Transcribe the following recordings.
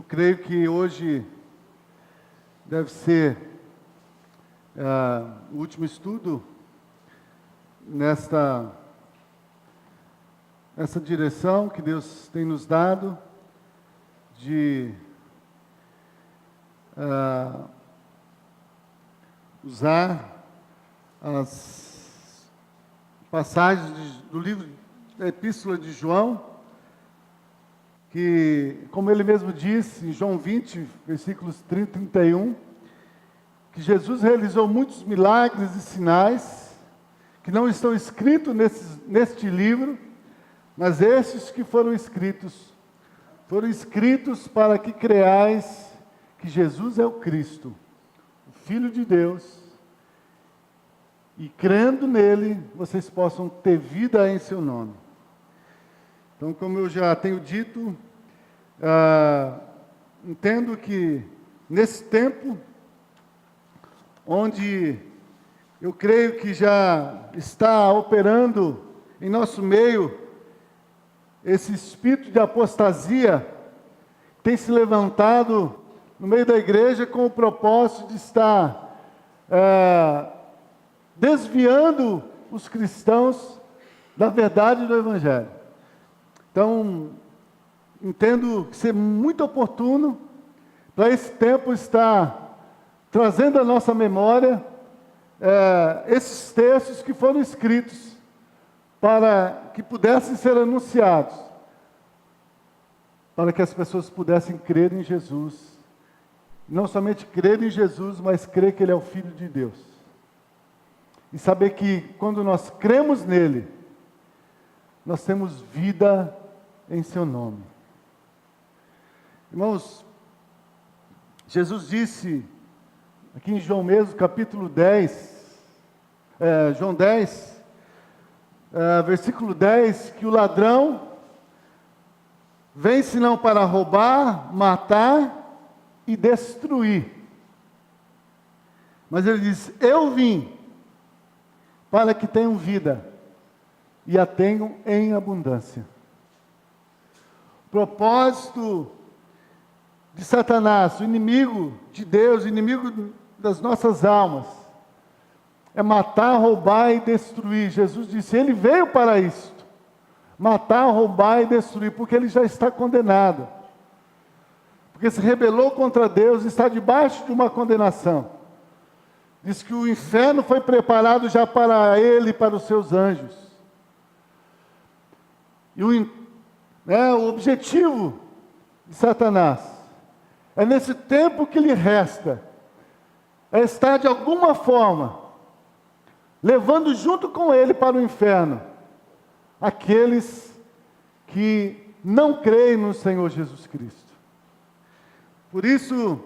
creio que hoje deve ser o último estudo nessa direção que Deus tem nos dado de usar as passagens do livro da Epístola de João, que, como ele mesmo disse, em João 20, versículos 30 e 31, que Jesus realizou muitos milagres e sinais, que não estão escritos neste livro, mas esses que foram escritos para que creais que Jesus é o Cristo, o Filho de Deus, e crendo nele, vocês possam ter vida em seu nome. Então, como eu já tenho dito, entendo que nesse tempo, onde eu creio que já está operando em nosso meio esse espírito de apostasia, tem se levantado no meio da igreja com o propósito de estar desviando os cristãos da verdade do Evangelho. Então, entendo ser muito oportuno para esse tempo estar trazendo à nossa memória esses textos que foram escritos para que pudessem ser anunciados, para que as pessoas pudessem crer em Jesus. Não somente crer em Jesus, mas crer que Ele é o Filho de Deus. E saber que quando nós cremos nele, nós temos vida em seu nome. Irmãos, Jesus disse, aqui em João mesmo, capítulo 10, João 10, versículo 10, que o ladrão vem senão para roubar, matar e destruir. Mas ele diz, eu vim para que tenham vida e a tenham em abundância. O propósito de Satanás, o inimigo de Deus, o inimigo das nossas almas, é matar, roubar e destruir. Jesus disse, ele veio para isto, matar, roubar e destruir, porque ele já está condenado. Porque se rebelou contra Deus, está debaixo de uma condenação. Diz que o inferno foi preparado já para ele e para os seus anjos. E o objetivo de Satanás é, nesse tempo que lhe resta, é estar de alguma forma levando junto com ele para o inferno aqueles que não creem no Senhor Jesus Cristo. Por isso,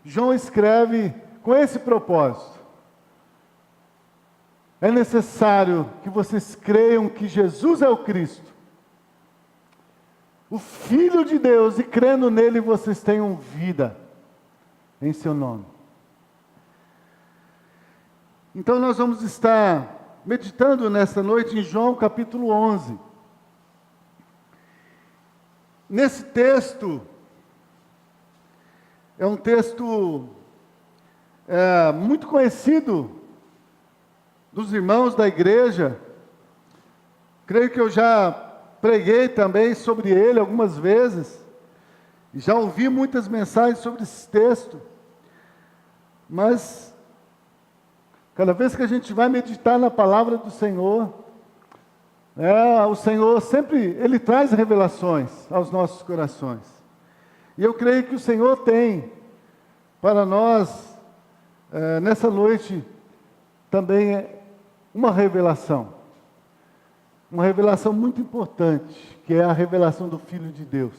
João escreve com esse propósito. É necessário que vocês creiam que Jesus é o Cristo, o Filho de Deus, e crendo nele vocês tenham vida em seu nome. Então nós vamos estar meditando nesta noite em João capítulo 11. Nesse texto, é um texto muito conhecido dos irmãos da igreja. Creio que eu já preguei também sobre ele algumas vezes, e já ouvi muitas mensagens sobre esse texto, mas cada vez que a gente vai meditar na palavra do Senhor, o Senhor sempre, Ele traz revelações aos nossos corações. E eu creio que o Senhor tem para nós, nessa noite, também uma revelação muito importante, que é a revelação do Filho de Deus,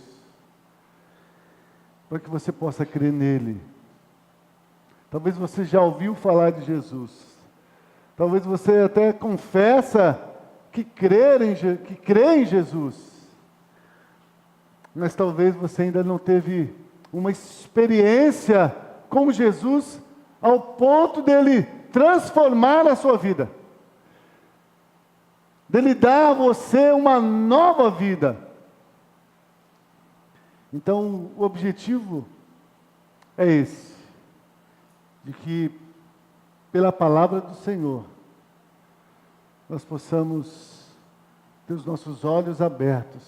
para que você possa crer nele. Talvez você já ouviu falar de Jesus, talvez você até confessa que crê em Jesus, mas talvez você ainda não teve uma experiência com Jesus ao ponto dele transformar a sua vida, dele dar a você uma nova vida. Então, o objetivo é esse, de que, pela palavra do Senhor, nós possamos ter os nossos olhos abertos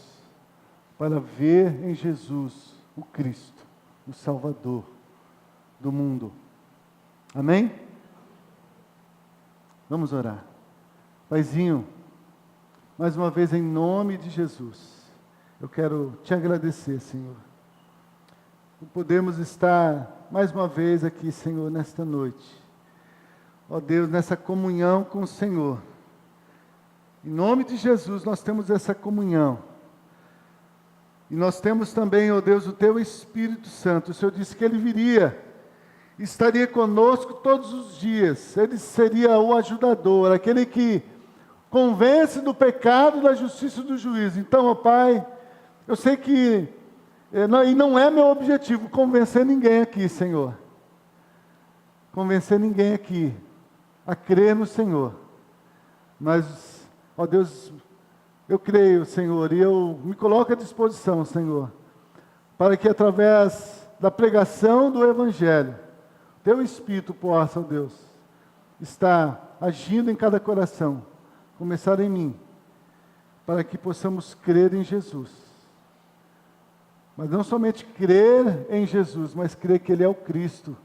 para ver em Jesus o Cristo, o Salvador do mundo. Amém? Vamos orar. Paizinho, mais uma vez em nome de Jesus, eu quero te agradecer, Senhor, por podermos estar mais uma vez aqui, Senhor, nesta noite. Ó Deus, nessa comunhão com o Senhor. Em nome de Jesus, nós temos essa comunhão. E nós temos também, ó Deus, o Teu Espírito Santo. O Senhor disse que Ele viria, estaria conosco todos os dias. Ele seria o ajudador, aquele que convence do pecado, da justiça e do juízo. Então, ó Pai, eu sei que, e não é meu objetivo convencer ninguém aqui, Senhor. Convencer ninguém aqui a crer no Senhor. Mas, ó Deus, eu creio, Senhor, e eu me coloco à disposição, Senhor, para que através da pregação do Evangelho, Teu Espírito possa, ó Deus, estar agindo em cada coração, começar em mim, para que possamos crer em Jesus. Mas não somente crer em Jesus, mas crer que Ele é o Cristo,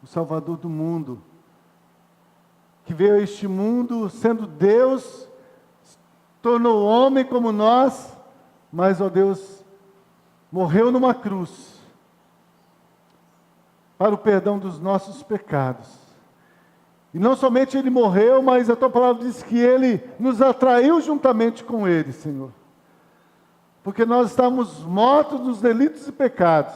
o Salvador do mundo, que veio a este mundo sendo Deus, tornou homem como nós, mas, ó Deus, morreu numa cruz, para o perdão dos nossos pecados. E não somente Ele morreu, mas a Tua palavra diz que Ele nos atraiu juntamente com Ele, Senhor. Porque nós estávamos mortos nos delitos e pecados.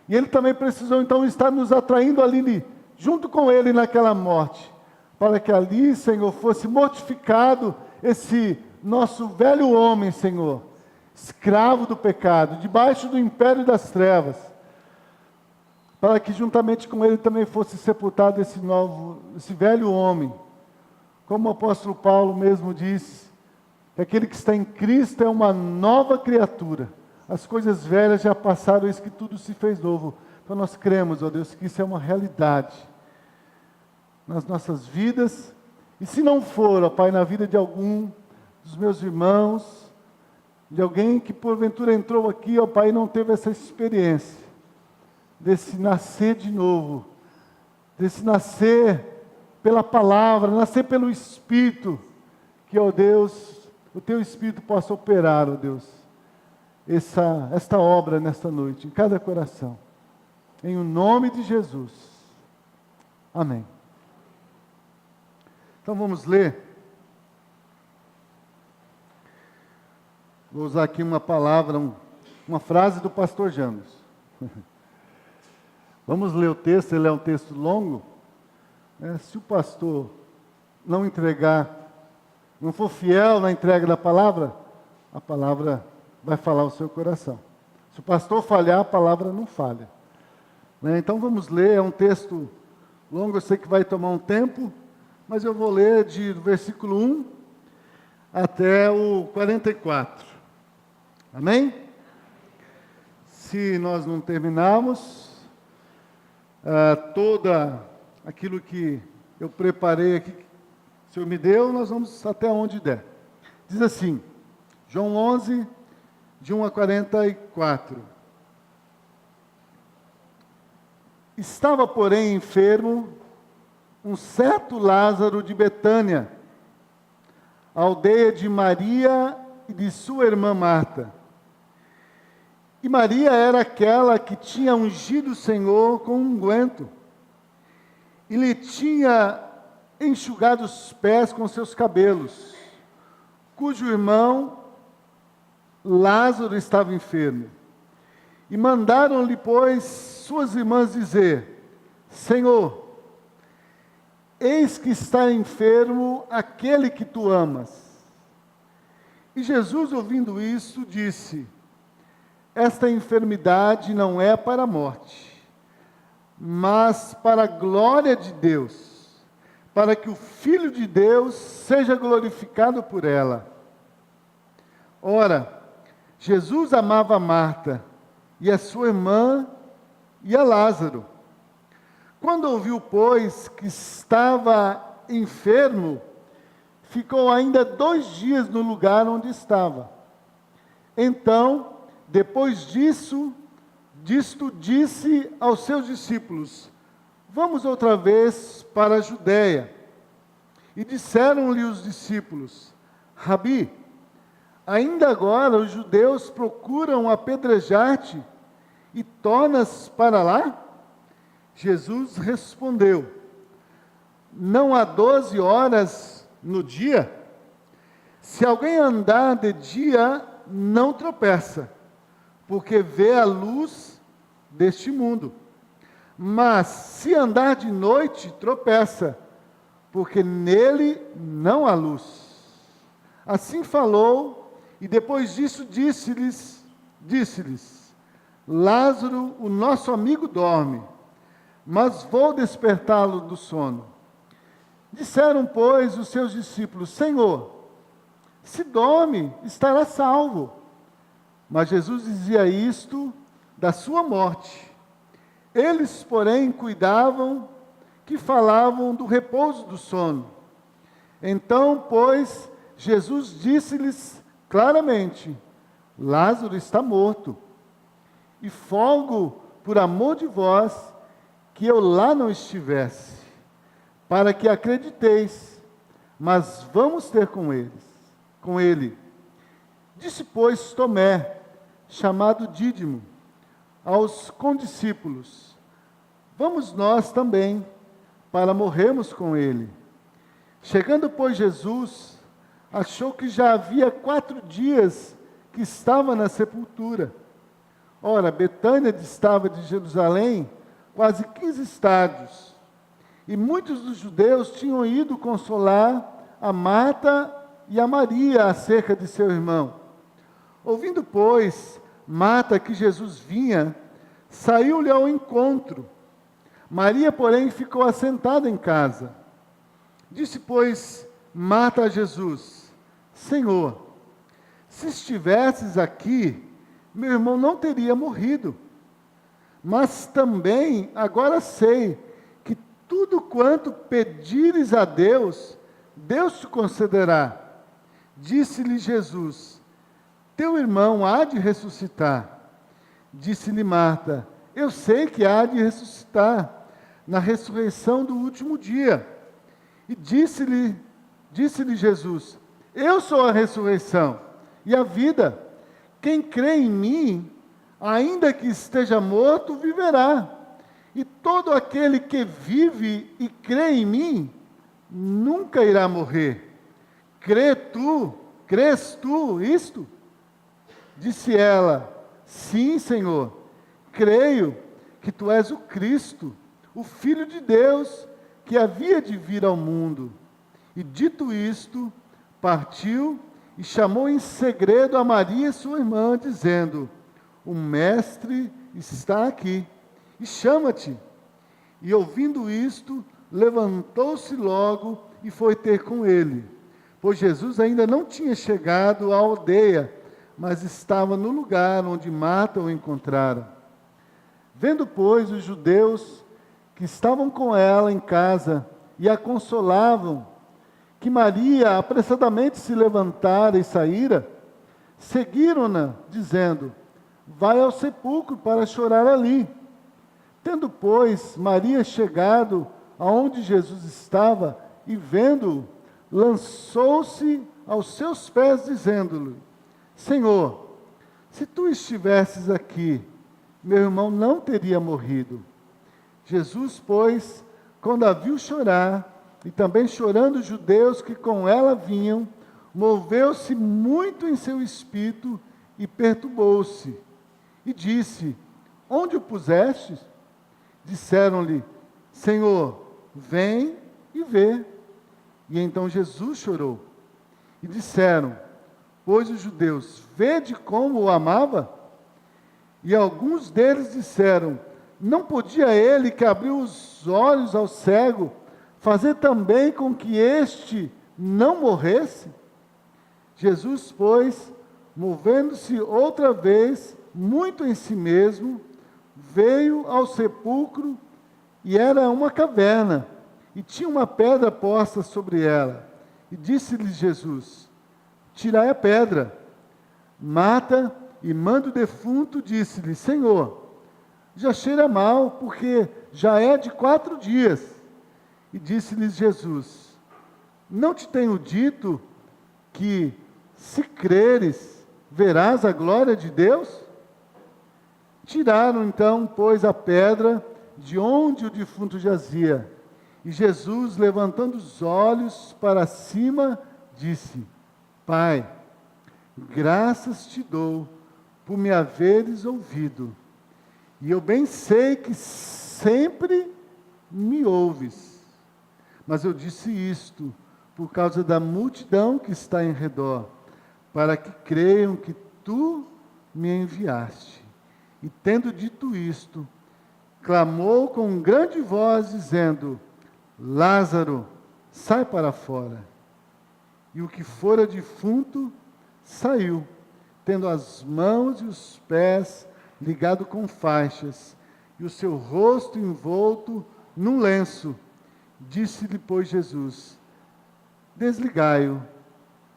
E Ele também precisou, então, estar nos atraindo ali, junto com Ele naquela morte. Para que ali, Senhor, fosse mortificado esse nosso velho homem, Senhor. Escravo do pecado, debaixo do império das trevas. Para que juntamente com Ele também fosse sepultado esse velho homem. Como o apóstolo Paulo mesmo disse, que aquele que está em Cristo é uma nova criatura. As coisas velhas já passaram, eis que tudo se fez novo. Então nós cremos, ó Deus, que isso é uma realidade nas nossas vidas. E se não for, ó Pai, na vida de algum dos meus irmãos, de alguém que porventura entrou aqui, ó Pai, e não teve essa experiência, desse nascer de novo, desse nascer pela palavra, nascer pelo Espírito, que, ó Deus, o Teu Espírito possa operar, ó Deus, esta obra nesta noite, em cada coração, em o nome de Jesus, amém. Então vamos ler, vou usar aqui uma palavra, uma frase do pastor Janos. Vamos ler o texto, ele é um texto longo. Se o pastor não entregar, não for fiel na entrega da palavra, a palavra vai falar o seu coração. Se o pastor falhar, a palavra não falha. Então vamos ler, é um texto longo, eu sei que vai tomar um tempo, mas eu vou ler do versículo 1 até o 44. Amém? Se nós não terminarmos, toda aquilo que eu preparei aqui, que o Senhor me deu, nós vamos até onde der. Diz assim, João 11, de 1 a 44. Estava, porém, enfermo um certo Lázaro de Betânia, a aldeia de Maria e de sua irmã Marta. E Maria era aquela que tinha ungido o Senhor com um unguento, e lhe tinha enxugado os pés com seus cabelos, cujo irmão Lázaro estava enfermo. E mandaram-lhe, pois, suas irmãs dizer: Senhor, eis que está enfermo aquele que tu amas. E Jesus, ouvindo isso, disse: esta enfermidade não é para a morte, mas para a glória de Deus, para que o Filho de Deus seja glorificado por ela. Ora, Jesus amava Marta e a sua irmã e a Lázaro. Quando ouviu, pois, que estava enfermo, ficou ainda 2 dias no lugar onde estava. Então, depois disto disse aos seus discípulos: vamos outra vez para a Judéia. E disseram-lhe os discípulos: Rabi, ainda agora os judeus procuram apedrejar-te, e tornas para lá? Jesus respondeu: não há 12 horas no dia? Se alguém andar de dia, não tropeça, porque vê a luz deste mundo. Mas se andar de noite, tropeça, porque nele não há luz. Assim falou, e depois disso disse-lhes: Lázaro, o nosso amigo, dorme, mas vou despertá-lo do sono. Disseram, pois, os seus discípulos: Senhor, se dorme, estará salvo. Mas Jesus dizia isto da sua morte. Eles, porém, cuidavam que falavam do repouso do sono. Então, pois, Jesus disse-lhes claramente: Lázaro está morto, e folgo por amor de vós que eu lá não estivesse, para que acrediteis, mas vamos ter com ele. Disse, pois, Tomé, chamado Dídimo, aos condiscípulos: vamos nós também, para morrermos com ele. Chegando, pois, Jesus, achou que já havia 4 dias que estava na sepultura. Ora, Betânia distava de Jerusalém quase 15 estádios, e muitos dos judeus tinham ido consolar a Marta e a Maria acerca de seu irmão. Ouvindo, pois, Marta que Jesus vinha, saiu-lhe ao encontro. Maria, porém, ficou assentada em casa. Disse, pois, Marta a Jesus: Senhor, se estivesses aqui, meu irmão não teria morrido. Mas também agora sei que tudo quanto pedires a Deus, Deus te concederá. Disse-lhe Jesus: teu irmão há de ressuscitar. Disse-lhe Marta: eu sei que há de ressuscitar na ressurreição do último dia. E disse-lhe Jesus: eu sou a ressurreição e a vida. Quem crê em mim, ainda que esteja morto, viverá. E todo aquele que vive e crê em mim, nunca irá morrer. Crês tu isto? Disse ela: sim, Senhor, creio que tu és o Cristo, o Filho de Deus, que havia de vir ao mundo. E dito isto, partiu e chamou em segredo a Maria, sua irmã, dizendo: o Mestre está aqui, e chama-te. E ouvindo isto, levantou-se logo e foi ter com ele, pois Jesus ainda não tinha chegado à aldeia, mas estava no lugar onde Marta o encontrara. Vendo, pois, os judeus que estavam com ela em casa e a consolavam, que Maria apressadamente se levantara e saíra, seguiram-na, dizendo: vai ao sepulcro para chorar ali. Tendo, pois, Maria chegado aonde Jesus estava e vendo-o, lançou-se aos seus pés, dizendo-lhe: Senhor, se tu estivesses aqui, meu irmão não teria morrido. Jesus, pois, quando a viu chorar, e também chorando os judeus que com ela vinham, moveu-se muito em seu espírito e perturbou-se. E disse: onde o pusestes? Disseram-lhe: Senhor, vem e vê. E então Jesus chorou. E disseram, pois os judeus: vede como o amava? E alguns deles disseram: não podia ele, que abriu os olhos ao cego, fazer também com que este não morresse? Jesus, pois, movendo-se outra vez, muito em si mesmo, veio ao sepulcro, e era uma caverna, e tinha uma pedra posta sobre ela. E disse-lhe Jesus: tirai a pedra. Marta, irmã do defunto, disse-lhe: Senhor, já cheira mal, porque já é de 4 dias. E disse-lhes Jesus: não te tenho dito que, se creres, verás a glória de Deus? Tiraram então, pois, a pedra de onde o defunto jazia. E Jesus, levantando os olhos para cima, disse: Pai, graças te dou por me haveres ouvido. E eu bem sei que sempre me ouves. Mas eu disse isto por causa da multidão que está em redor, para que creiam que tu me enviaste. E tendo dito isto, clamou com grande voz, dizendo: Lázaro, sai para fora. E o que fora defunto saiu, tendo as mãos e os pés ligados com faixas, e o seu rosto envolto num lenço. Disse-lhe, pois, Jesus: desligai-o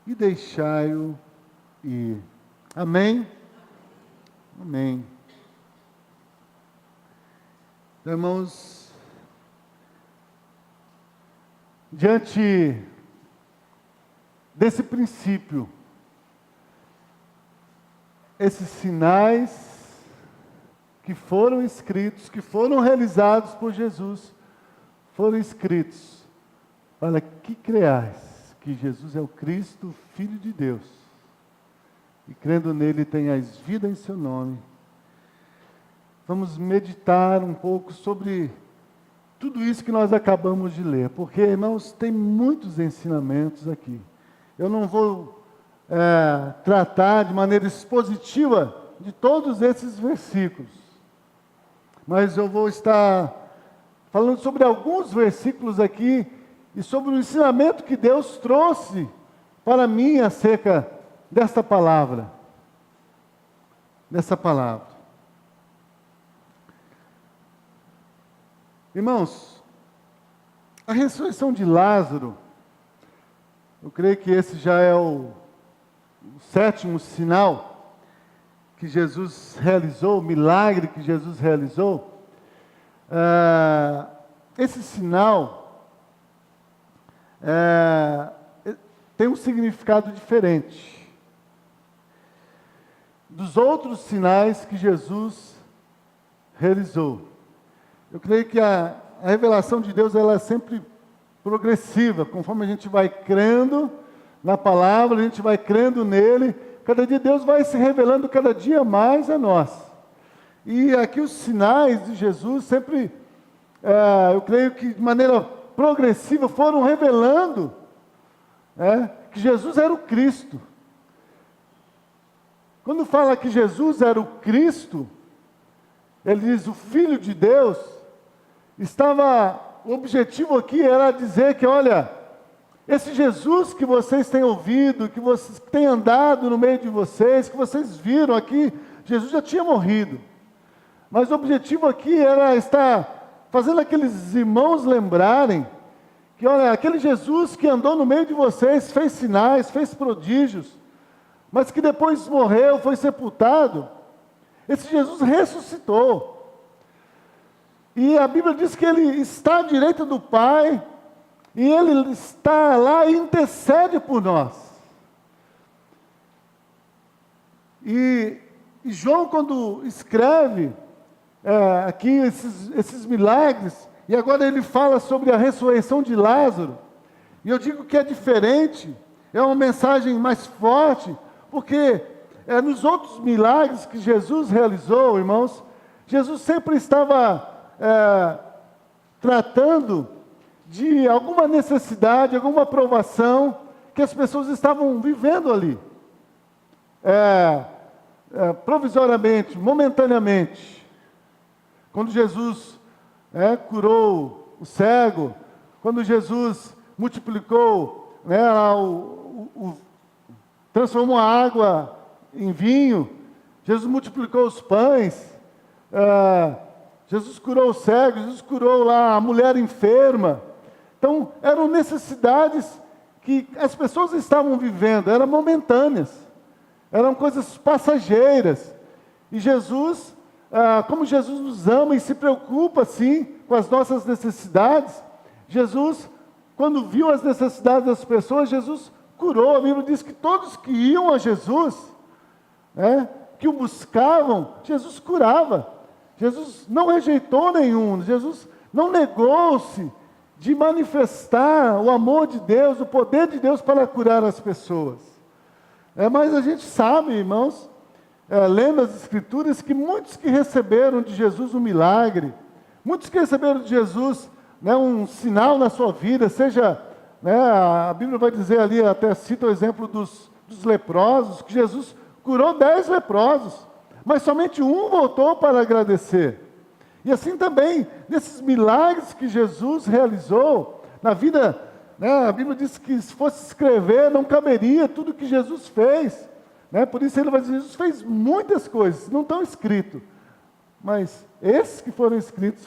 e deixai-o ir. Amém? Amém. Irmãos, diante desse princípio, esses sinais que foram escritos, que foram realizados por Jesus, foram escritos para que creais que Jesus é o Cristo, Filho de Deus, e crendo nele tenhais vida em seu nome. Vamos meditar um pouco sobre tudo isso que nós acabamos de ler, porque, irmãos, tem muitos ensinamentos aqui. Eu não vou tratar de maneira expositiva de todos esses versículos, mas eu vou estar falando sobre alguns versículos aqui e sobre o ensinamento que Deus trouxe para mim acerca desta palavra. Dessa palavra. Irmãos, a ressurreição de Lázaro, eu creio que esse já é o 7º sinal que Jesus realizou, o milagre que Jesus realizou. Esse sinal tem um significado diferente dos outros sinais que Jesus realizou. Eu creio que a revelação de Deus ela é sempre progressiva, conforme a gente vai crendo na palavra, a gente vai crendo nele, cada dia Deus vai se revelando cada dia mais a nós. E aqui os sinais de Jesus sempre, eu creio que de maneira progressiva foram revelando que Jesus era o Cristo. Quando fala que Jesus era o Cristo, ele diz o Filho de Deus, o objetivo aqui era dizer que, olha, esse Jesus que vocês têm ouvido, que vocês têm andado no meio de vocês, que vocês viram aqui, Jesus já tinha morrido. Mas o objetivo aqui era estar fazendo aqueles irmãos lembrarem que, olha, aquele Jesus que andou no meio de vocês, fez sinais, fez prodígios, mas que depois morreu, foi sepultado, esse Jesus ressuscitou. E a Bíblia diz que ele está à direita do Pai, e ele está lá e intercede por nós. E João, quando escreve aqui esses milagres, e agora ele fala sobre a ressurreição de Lázaro, e eu digo que é diferente, é uma mensagem mais forte, porque nos outros milagres que Jesus realizou, irmãos, Jesus sempre estava tratando de alguma necessidade, alguma provação que as pessoas estavam vivendo ali, provisoriamente, momentaneamente. Quando Jesus curou o cego, quando Jesus multiplicou, transformou a água em vinho, Jesus multiplicou os pães, Jesus curou os cegos, Jesus curou lá a mulher enferma. Então, eram necessidades que as pessoas estavam vivendo, eram momentâneas, eram coisas passageiras. E Jesus, como Jesus nos ama e se preocupa, sim, com as nossas necessidades, Jesus, quando viu as necessidades das pessoas, Jesus curou. A Bíblia diz que todos que iam a Jesus, que o buscavam, Jesus curava. Jesus não rejeitou nenhum, Jesus não negou-se de manifestar o amor de Deus, o poder de Deus para curar as pessoas. Mas a gente sabe, irmãos, lendo as Escrituras, que muitos que receberam de Jesus um milagre, muitos que receberam de Jesus um sinal na sua vida, seja, a Bíblia vai dizer ali, até cita o exemplo dos leprosos, que Jesus curou 10 leprosos, mas somente um voltou para agradecer. E assim também, nesses milagres que Jesus realizou na vida, a Bíblia diz que se fosse escrever, não caberia tudo que Jesus fez. Por isso ele vai dizer, Jesus fez muitas coisas, não estão escritos. Mas esses que foram escritos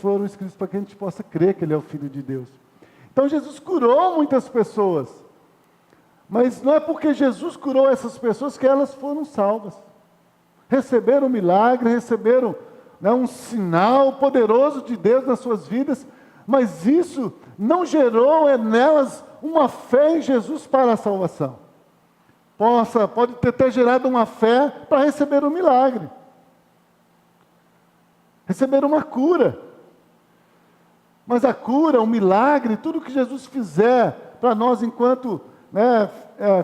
para que a gente possa crer que Ele é o Filho de Deus. Então Jesus curou muitas pessoas. Mas não é porque Jesus curou essas pessoas que elas foram salvas. Receberam um milagre, receberam um sinal poderoso de Deus nas suas vidas, mas isso não gerou nelas uma fé em Jesus para a salvação. Pode ter gerado uma fé para receber um milagre, receber uma cura. Mas a cura, o milagre, tudo que Jesus fizer para nós enquanto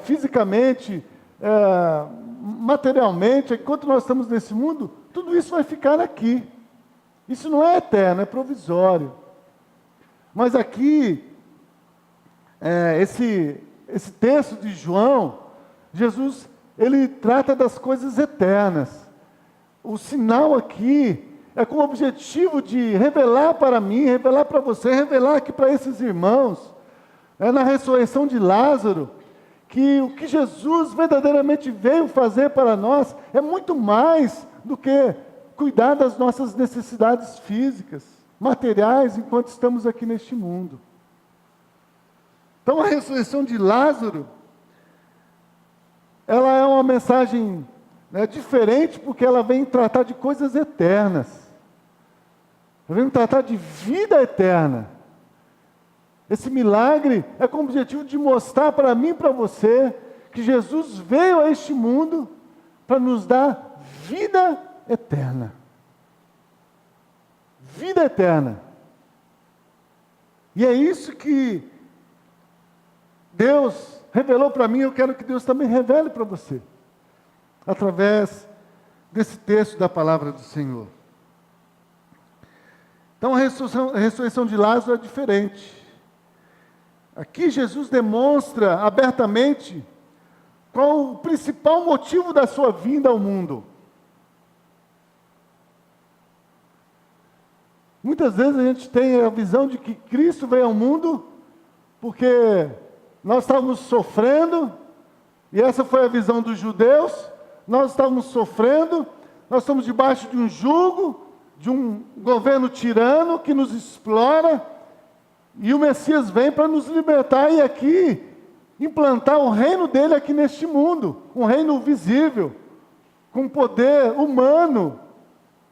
fisicamente, materialmente, enquanto nós estamos nesse mundo, tudo isso vai ficar aqui. Isso não é eterno, é provisório. Mas aqui, esse texto de João, Jesus, ele trata das coisas eternas. O sinal aqui é com o objetivo de revelar para mim, revelar para você, revelar aqui para esses irmãos, na ressurreição de Lázaro, que o que Jesus verdadeiramente veio fazer para nós é muito mais do que cuidar das nossas necessidades físicas, materiais, enquanto estamos aqui neste mundo. Então a ressurreição de Lázaro, ela é uma mensagem diferente, porque ela vem tratar de coisas eternas. Ela vem tratar de vida eterna. Esse milagre é com o objetivo de mostrar para mim e para você que Jesus veio a este mundo para nos dar vida eterna. Vida eterna. E é isso que Deus revelou para mim, eu quero que Deus também revele para você, através desse texto da palavra do Senhor. Então a ressurreição de Lázaro é diferente. Aqui Jesus demonstra abertamente qual o principal motivo da sua vinda ao mundo. Muitas vezes a gente tem a visão de que Cristo veio ao mundo porque nós estávamos sofrendo, e essa foi a visão dos judeus. Nós estávamos sofrendo, nós estamos debaixo de um jugo, de um governo tirano que nos explora, e o Messias vem para nos libertar e aqui implantar o reino dele aqui neste mundo, um reino visível, com poder humano.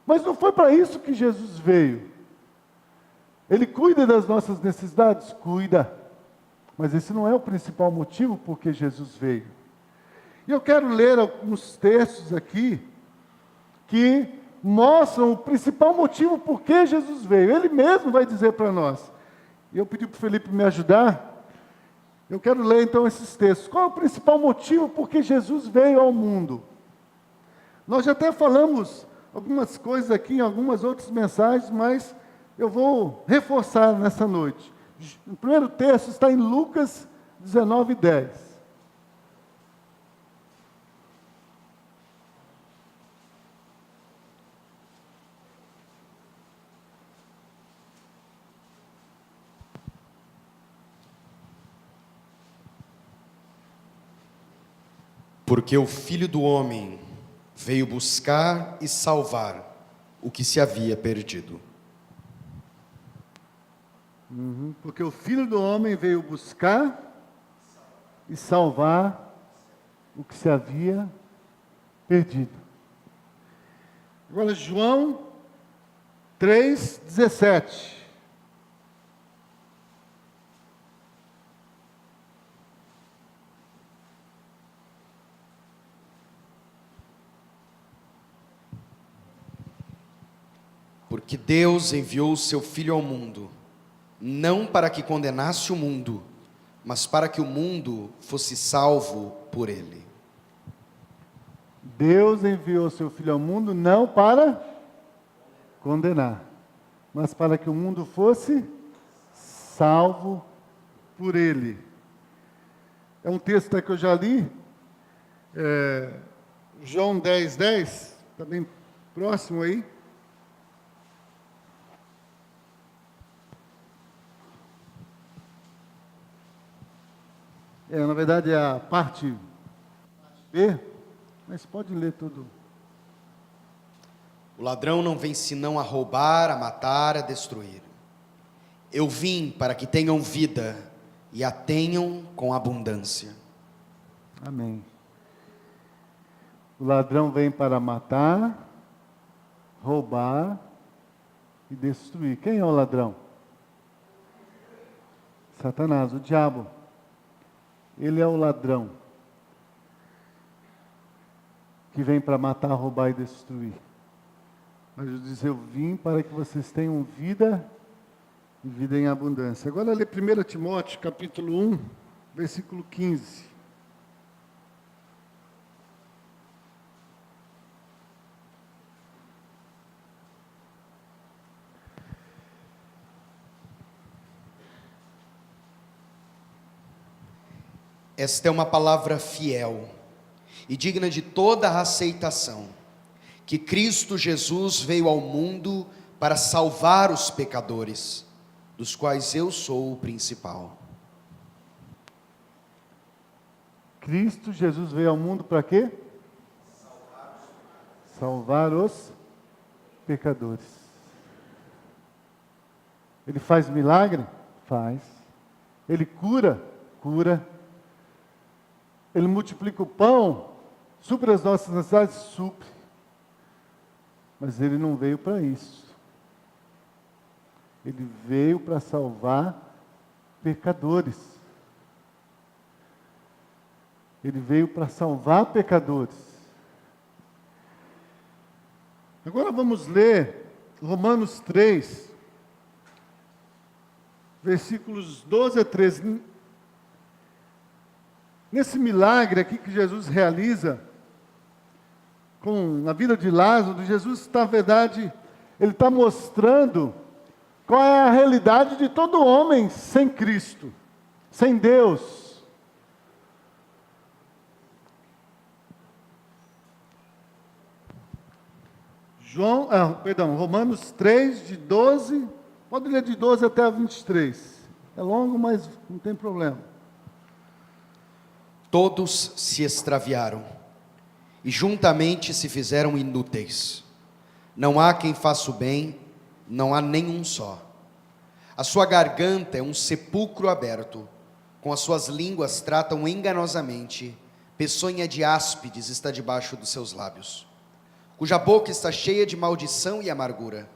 Mas não foi para isso que Jesus veio. Ele cuida das nossas necessidades? Cuida. Mas esse não é o principal motivo por que Jesus veio. E eu quero ler alguns textos aqui que mostram o principal motivo por que Jesus veio. Ele mesmo vai dizer para nós. E eu pedi para o Felipe me ajudar. Eu quero ler então esses textos. Qual é o principal motivo por que Jesus veio ao mundo? Nós já até falamos algumas coisas aqui em algumas outras mensagens, mas eu vou reforçar nessa noite. O primeiro texto está em Lucas 19:10. Porque o Filho do Homem veio buscar e salvar o que se havia perdido. Porque o Filho do Homem veio buscar e salvar o que se havia perdido. Agora, João 3,17. Porque Deus enviou o seu Filho ao mundo, não para que condenasse o mundo, mas para que o mundo fosse salvo por ele. Deus enviou seu Filho ao mundo não para condenar, mas para que o mundo fosse salvo por ele. É um texto que eu já li, João 10:10, está bem próximo aí. Na verdade é a parte B, mas pode ler tudo. O ladrão não vem senão a roubar, a matar, a destruir. Eu vim para que tenham vida e a tenham com abundância. Amém. O ladrão vem para matar, roubar e destruir. Quem é o ladrão? Satanás, o diabo. Ele é o ladrão que vem para matar, roubar e destruir. Mas Jesus diz, eu vim para que vocês tenham vida e vida em abundância. Agora lê 1 Timóteo, capítulo 1, versículo 15. Esta é uma palavra fiel e digna de toda a aceitação, que Cristo Jesus veio ao mundo para salvar os pecadores, dos quais eu sou o principal. Cristo Jesus veio ao mundo para quê? Salvar os pecadores. Ele faz milagre? Faz. Ele cura? Cura. Ele multiplica o pão, supre as nossas necessidades? Supre. Mas ele não veio para isso. Ele veio para salvar pecadores. Ele veio para salvar pecadores. Agora vamos ler Romanos 3, versículos 12 a 13. Nesse milagre aqui que Jesus realiza com a vida de Lázaro, Jesus, na verdade, ele está mostrando qual é a realidade de todo homem sem Cristo, sem Deus. Romanos 3, de 12, pode ler de 12 até a 23. É longo, mas não tem problema. Todos se extraviaram e juntamente se fizeram inúteis. Não há quem faça o bem, não há nenhum só. A sua garganta é um sepulcro aberto, com as suas línguas tratam enganosamente, peçonha de áspides está debaixo dos seus lábios, cuja boca está cheia de maldição e amargura.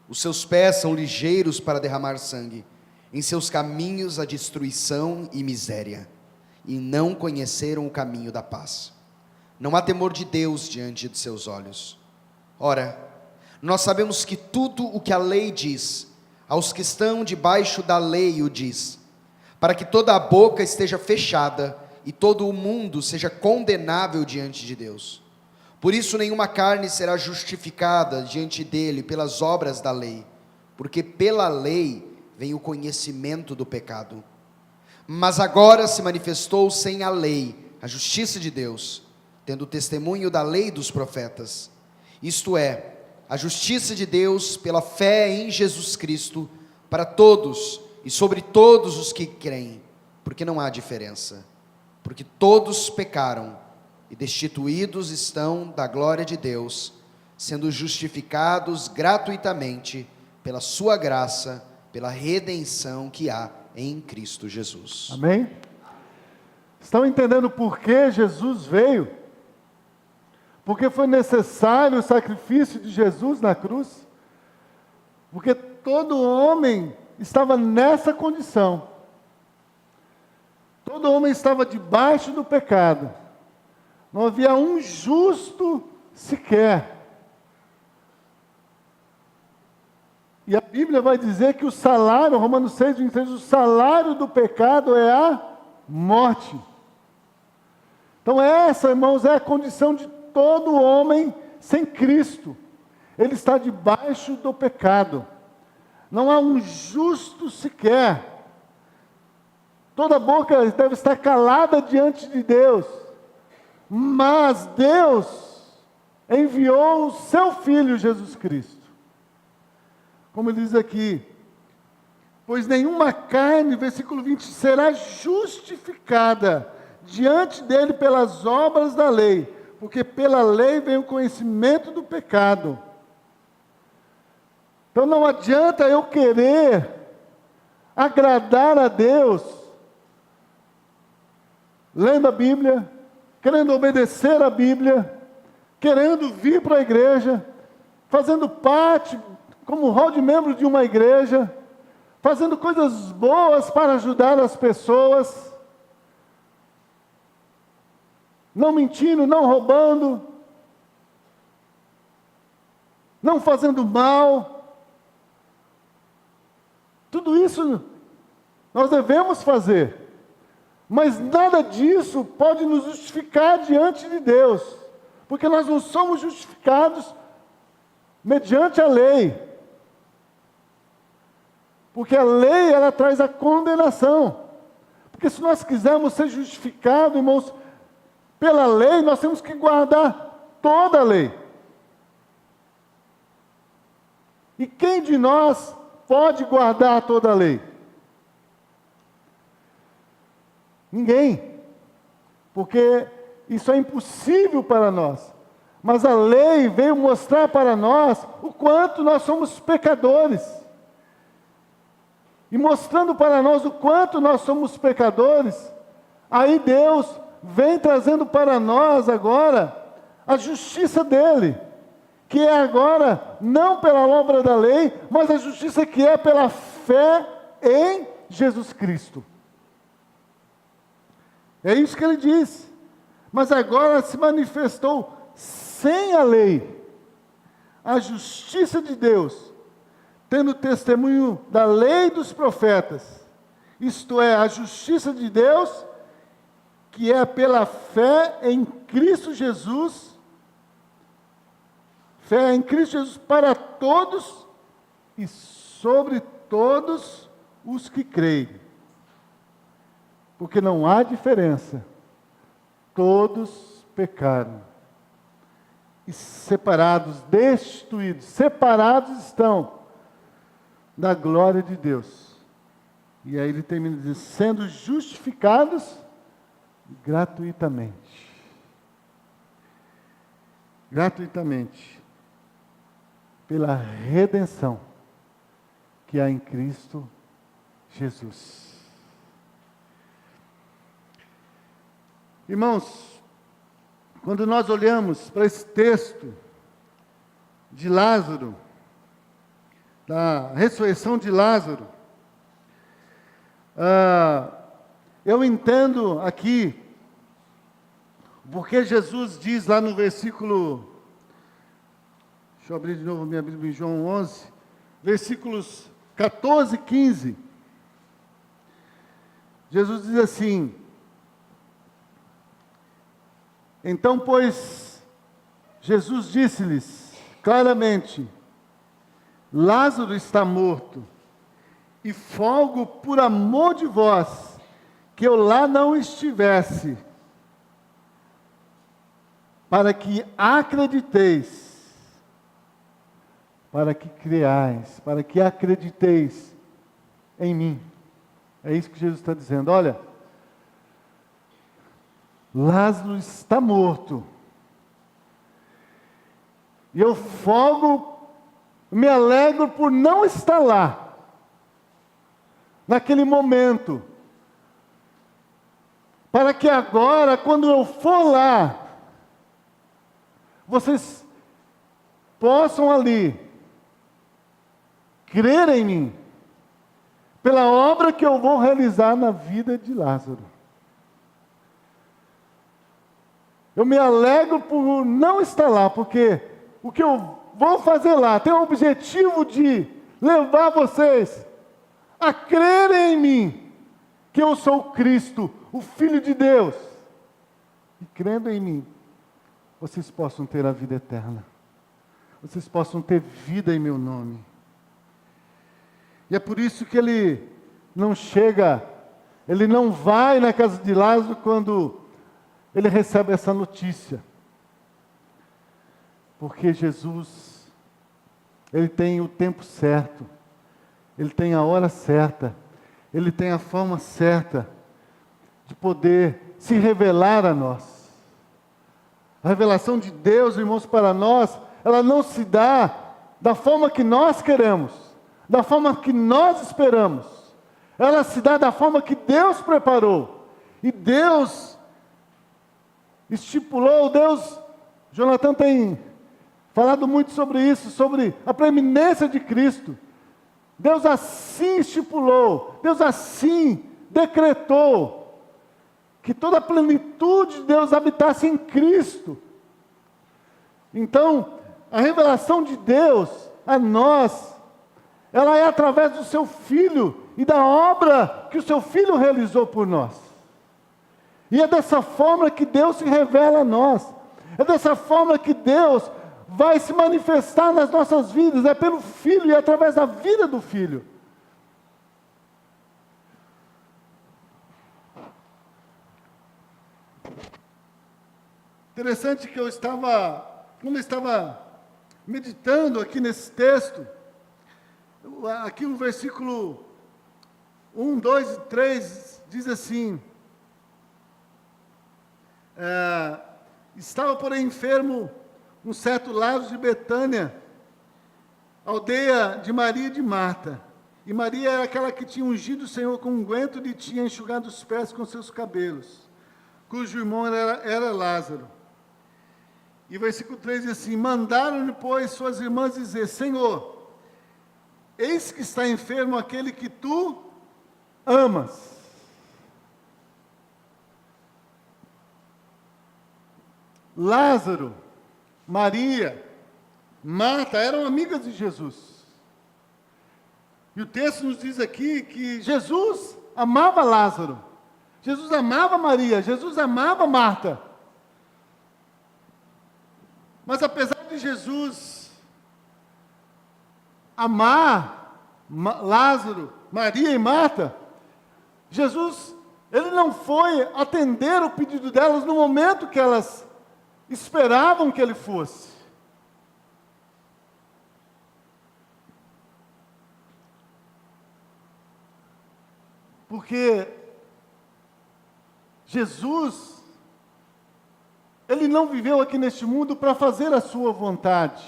Os seus pés são ligeiros para derramar sangue, em seus caminhos a destruição e miséria, e não conheceram o caminho da paz. Não há temor de Deus diante de seus olhos. Ora, nós sabemos que tudo o que a lei diz, aos que estão debaixo da lei o diz, para que toda a boca esteja fechada e todo o mundo seja condenável diante de Deus. Por isso nenhuma carne será justificada diante dele pelas obras da lei, porque pela lei vem o conhecimento do pecado. Mas agora se manifestou sem a lei a justiça de Deus, tendo testemunho da lei e dos profetas, isto é, a justiça de Deus pela fé em Jesus Cristo, para todos e sobre todos os que creem, porque não há diferença, porque todos pecaram e destituídos estão da glória de Deus, sendo justificados gratuitamente pela sua graça, pela redenção que há em Cristo Jesus. Amém? Estão entendendo por que Jesus veio? Porque foi necessário o sacrifício de Jesus na cruz? Porque todo homem estava nessa condição. Todo homem estava debaixo do pecado. Não havia um justo sequer. E a Bíblia vai dizer que o salário, Romanos 6, 23, o salário do pecado é a morte. Então essa, irmãos, é a condição de todo homem sem Cristo. Ele está debaixo do pecado. Não há um justo sequer. Toda boca deve estar calada diante de Deus. Mas Deus enviou o seu Filho Jesus Cristo. Como ele diz aqui, pois nenhuma carne, versículo 20, será justificada diante dele pelas obras da lei, porque pela lei vem o conhecimento do pecado. Então não adianta eu querer agradar a Deus, lendo a Bíblia, querendo obedecer a Bíblia, querendo vir para a igreja, fazendo parte como rol de membro de uma igreja, fazendo coisas boas para ajudar as pessoas, não mentindo, não roubando, não fazendo mal. Tudo isso nós devemos fazer, mas nada disso pode nos justificar diante de Deus, porque nós não somos justificados mediante a lei. Porque a lei, ela traz a condenação. Porque se nós quisermos ser justificados, irmãos, pela lei, nós temos que guardar toda a lei. E quem de nós pode guardar toda a lei? Ninguém. Porque isso é impossível para nós. Mas a lei veio mostrar para nós o quanto nós somos pecadores. E mostrando para nós o quanto nós somos pecadores, aí Deus vem trazendo para nós agora a justiça dele, que é agora não pela obra da lei, mas a justiça que é pela fé em Jesus Cristo. É isso que ele diz. Mas agora se manifestou sem a lei a justiça de Deus, tendo testemunho da lei dos profetas, isto é, a justiça de Deus, que é pela fé em Cristo Jesus, fé em Cristo Jesus para todos e sobre todos os que creem. Porque não há diferença, todos pecaram, e separados, destituídos, separados estão da glória de Deus. E aí ele termina dizendo, sendo justificados gratuitamente. Gratuitamente. Pela redenção que há em Cristo Jesus. Irmãos, quando nós olhamos para esse texto de Lázaro, da ressurreição de Lázaro, eu entendo aqui, porque Jesus diz lá no versículo, deixa eu abrir de novo minha Bíblia em João 11, versículos 14 e 15, Jesus diz assim, então, pois, Jesus disse-lhes claramente, Lázaro está morto, e folgo por amor de vós, que eu lá não estivesse, para que acrediteis, para que creais, para que acrediteis em mim. É isso que Jesus está dizendo. Olha, Lázaro está morto. E eu me alegro por não estar lá, naquele momento, para que agora, quando eu for lá, vocês possam ali crer em mim, pela obra que eu vou realizar na vida de Lázaro. Eu me alegro por não estar lá, porque o que eu vou fazer lá tem o objetivo de levar vocês a crerem em mim, que eu sou Cristo, o Filho de Deus. E crendo em mim, vocês possam ter a vida eterna. Vocês possam ter vida em meu nome. E é por isso que ele não vai na casa de Lázaro quando ele recebe essa notícia. Porque Jesus, ele tem o tempo certo, ele tem a hora certa, ele tem a forma certa de poder se revelar a nós. A revelação de Deus, irmãos, para nós, ela não se dá da forma que nós queremos, da forma que nós esperamos. Ela se dá da forma que Deus preparou. E Deus estipulou, Jonathan tem falado muito sobre isso, sobre a preeminência de Cristo. Deus assim estipulou, Deus assim decretou, que toda a plenitude de Deus habitasse em Cristo. Então, a revelação de Deus a nós, ela é através do seu Filho e da obra que o seu Filho realizou por nós. E é dessa forma que Deus se revela a nós. É dessa forma que Deus vai se manifestar nas nossas vidas. É pelo Filho e através da vida do Filho. Interessante que quando eu estava meditando aqui nesse texto, aqui no versículo 1, 2 e 3, diz assim: estava, porém, enfermo um certo Lázaro de Betânia, aldeia de Maria e de Marta. E Maria era aquela que tinha ungido o Senhor com unguento e tinha enxugado os pés com seus cabelos, cujo irmão era Lázaro. E versículo 3 diz assim: mandaram-lhe, pois, suas irmãs dizer: Senhor, eis que está enfermo aquele que tu amas. Lázaro, Maria, Marta eram amigas de Jesus. E o texto nos diz aqui que Jesus amava Lázaro, Jesus amava Maria, Jesus amava Marta. Mas apesar de Jesus amar Lázaro, Maria e Marta, Jesus, ele não foi atender o pedido delas no momento que elas esperavam que ele fosse. Porque Jesus, ele não viveu aqui neste mundo para fazer a sua vontade,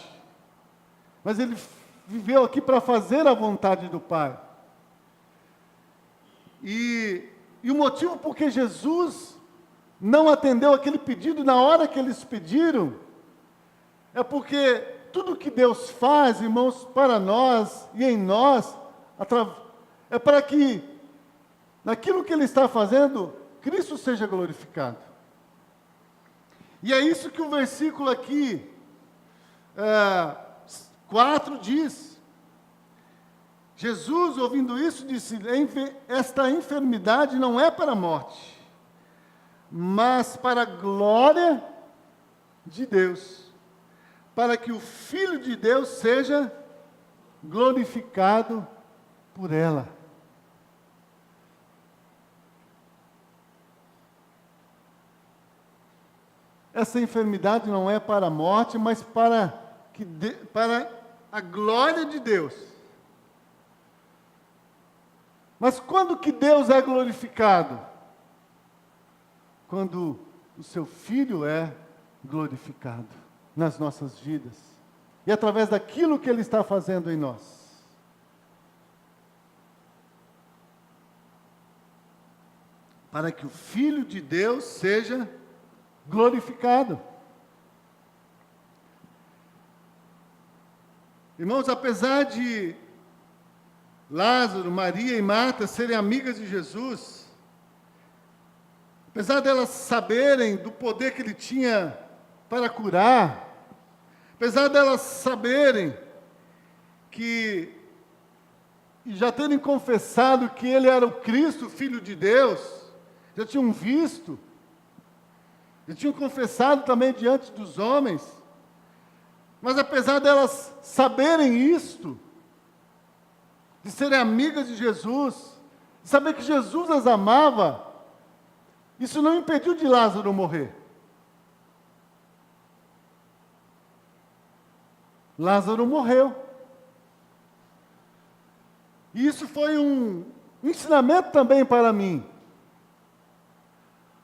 mas ele viveu aqui para fazer a vontade do Pai. E o motivo por que Jesus não atendeu aquele pedido na hora que eles pediram, é porque tudo que Deus faz, irmãos, para nós e em nós, é para que, naquilo que Ele está fazendo, Cristo seja glorificado. E é isso que o versículo aqui, 4 diz. Jesus, ouvindo isso, disse: esta enfermidade não é para a morte, mas para a glória de Deus, para que o Filho de Deus seja glorificado por ela. Essa enfermidade não é para a morte, mas para a glória de Deus. Mas quando que Deus é glorificado? Quando o seu Filho é glorificado nas nossas vidas. E através daquilo que Ele está fazendo em nós. Para que o Filho de Deus seja glorificado. Irmãos, apesar de Lázaro, Maria e Marta serem amigas de Jesus, apesar delas saberem do poder que Ele tinha para curar, apesar delas saberem que, e já terem confessado que Ele era o Cristo, o Filho de Deus, já tinham visto, já tinham confessado também diante dos homens, mas apesar delas saberem isto, de serem amigas de Jesus, de saber que Jesus as amava, isso não impediu de Lázaro morrer. Lázaro morreu. E isso foi um ensinamento também para mim.